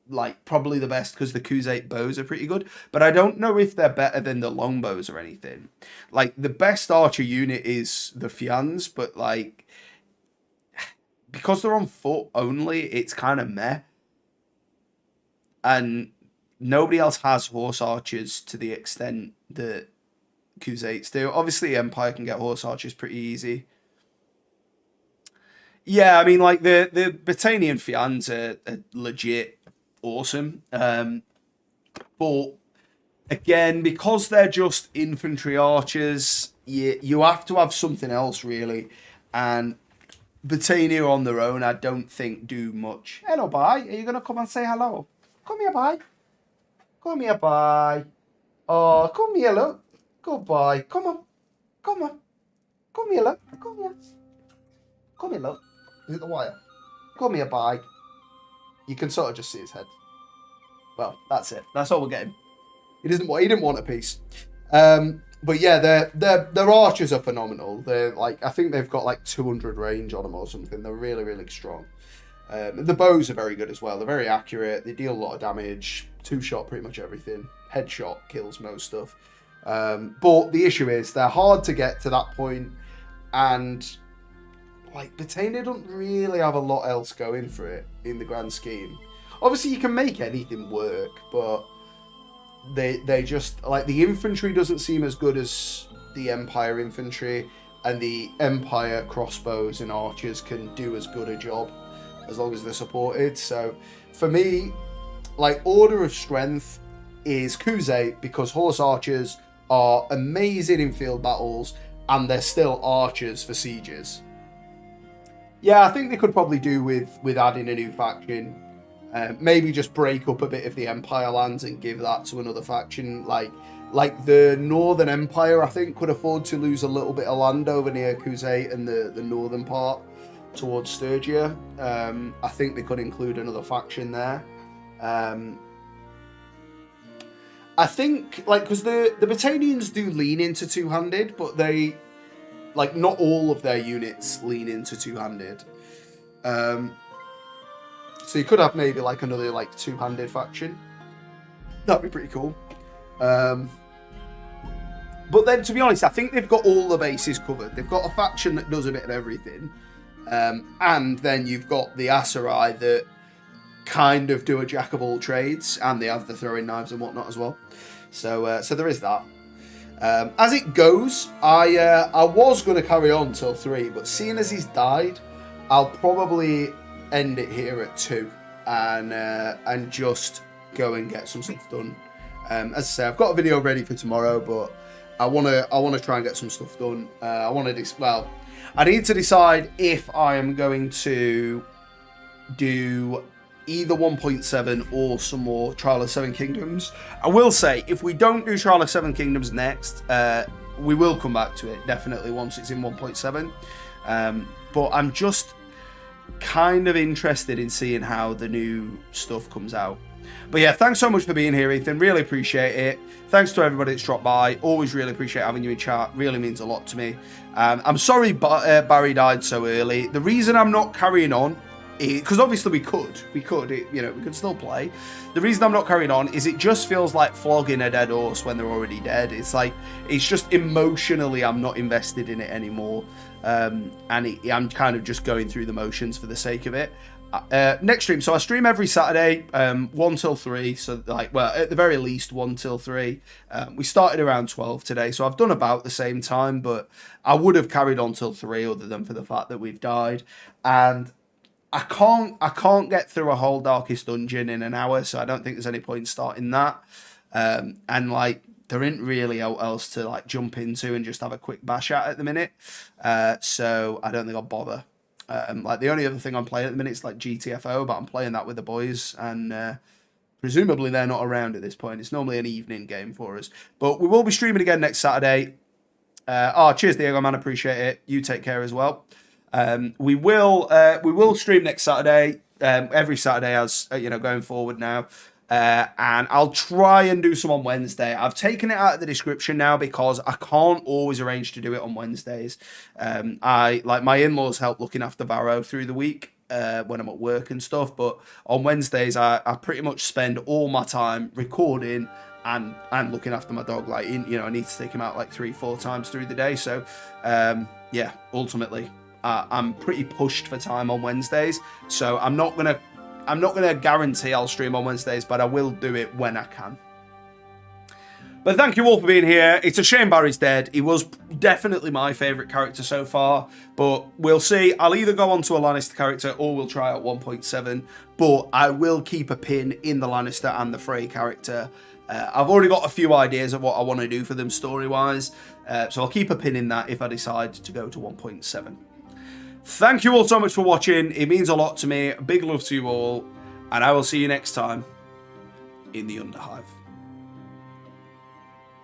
like, probably the best, because the Khuzait bows are pretty good, but I don't know if they're better than the longbows or anything. Like, the best archer unit is the Fians, but, like, because they're on foot only, it's kind of meh. And nobody else has horse archers to the extent that Khuzaits do. Obviously, Empire can get horse archers pretty easy. Yeah, I mean, like, the Britannian Fians are legit awesome. But, again, because they're just infantry archers, you have to have something else, really. And Britannia on their own, I don't think do much. Hello, bye. Are you going to come and say hello? Come here, bye. Come here, bye. Oh, come here, look. Goodbye. Come on. Come on. Come here, look. Come here. Come here, look. Is it the wire? Come here, bye. You can sort of just see his head. Well, that's it. That's all we're getting. He didn't want a piece. But yeah, their archers are phenomenal. They're like, I think they've got like 200 range on them or something. They're really, really strong. The bows are very good as well. They're very accurate. They deal a lot of damage. 2-shot pretty much everything. Headshot kills most stuff. But the issue is they're hard to get to that point, and like, Britannia don't really have a lot else going for it in the grand scheme. Obviously, you can make anything work, but they just, like, the infantry doesn't seem as good as the Empire infantry, and the Empire crossbows and archers can do as good a job as long as they're supported. So for me, like, order of strength is Khuzait, because horse archers are amazing in field battles, and they're still archers for sieges. Yeah, I think they could probably do with adding a new faction. Maybe just break up a bit of the Empire lands and give that to another faction. Like the Northern Empire, I think, could afford to lose a little bit of land over near Khuzait and the northern part towards Sturgia. I think they could include another faction there. I think, like, because the Britannians do lean into two-handed, but they, like, not all of their units lean into two-handed. So you could have maybe, like, another, like, two-handed faction. That'd be pretty cool. But then, to be honest, I think they've got all the bases covered. They've got a faction that does a bit of everything. And then you've got the Aserai that kind of do a jack of all trades, and they have the throwing knives and whatnot as well. So there is that. As it goes, I was going to carry on till 3, but seeing as he's died, I'll probably end it here at 2 and just go and get some stuff done. As I say, I've got a video ready for tomorrow, but I want to try and get some stuff done. I need to decide if I am going to do either 1.7 or some more Trial of Seven Kingdoms. I will say, if we don't do Trial of Seven Kingdoms next, we will come back to it, definitely, once it's in 1.7. But I'm just kind of interested in seeing how the new stuff comes out. But yeah, thanks so much for being here, Ethan. Really appreciate it. Thanks to everybody that's dropped by. Always really appreciate having you in chat. Really means a lot to me. I'm sorry Barry died so early. The reason I'm not carrying on, because obviously we could we could still play. The reason I'm not carrying on is it just feels like flogging a dead horse when they're already dead. It's like, it's just emotionally I'm not invested in it anymore. I'm kind of just going through the motions for the sake of it. Next stream, so I stream every Saturday, 1 till 3, so like, well, at the very least 1 till 3. We started around 12 today, so I've done about the same time, but I would have carried on till 3 other than for the fact that we've died. And I can't get through a whole Darkest Dungeon in an hour, so I don't think there's any point starting that. And like, there ain't really else to like jump into and just have a quick bash at the minute. So I don't think I'll bother. Like, the only other thing I'm playing at the minute is like GTFO, but I'm playing that with the boys, and presumably they're not around at this point. It's normally an evening game for us, but we will be streaming again next Saturday. Cheers, Diego, man, appreciate it. You take care as well. We will stream next Saturday, every Saturday, as going forward now. And I'll try and do some on Wednesday. I've taken it out of the description now because I can't always arrange to do it on Wednesdays. My in-laws help looking after Varro through the week when I'm at work and stuff. But on Wednesdays, I pretty much spend all my time recording and looking after my dog. Like, I need to take him out like 3-4 times through the day. So, yeah, ultimately, I'm pretty pushed for time on Wednesdays. So I'm not gonna guarantee I'll stream on Wednesdays, but I will do it when I can. But thank you all for being here. It's a shame Barry's dead. He was definitely my favourite character so far, but we'll see. I'll either go on to a Lannister character or we'll try out 1.7, but I will keep a pin in the Lannister and the Frey character. I've already got a few ideas of what I want to do for them story-wise, so I'll keep a pin in that if I decide to go to 1.7. Thank you all so much for watching. It means a lot to me. Big love to you all. And I will see you next time in the Underhive.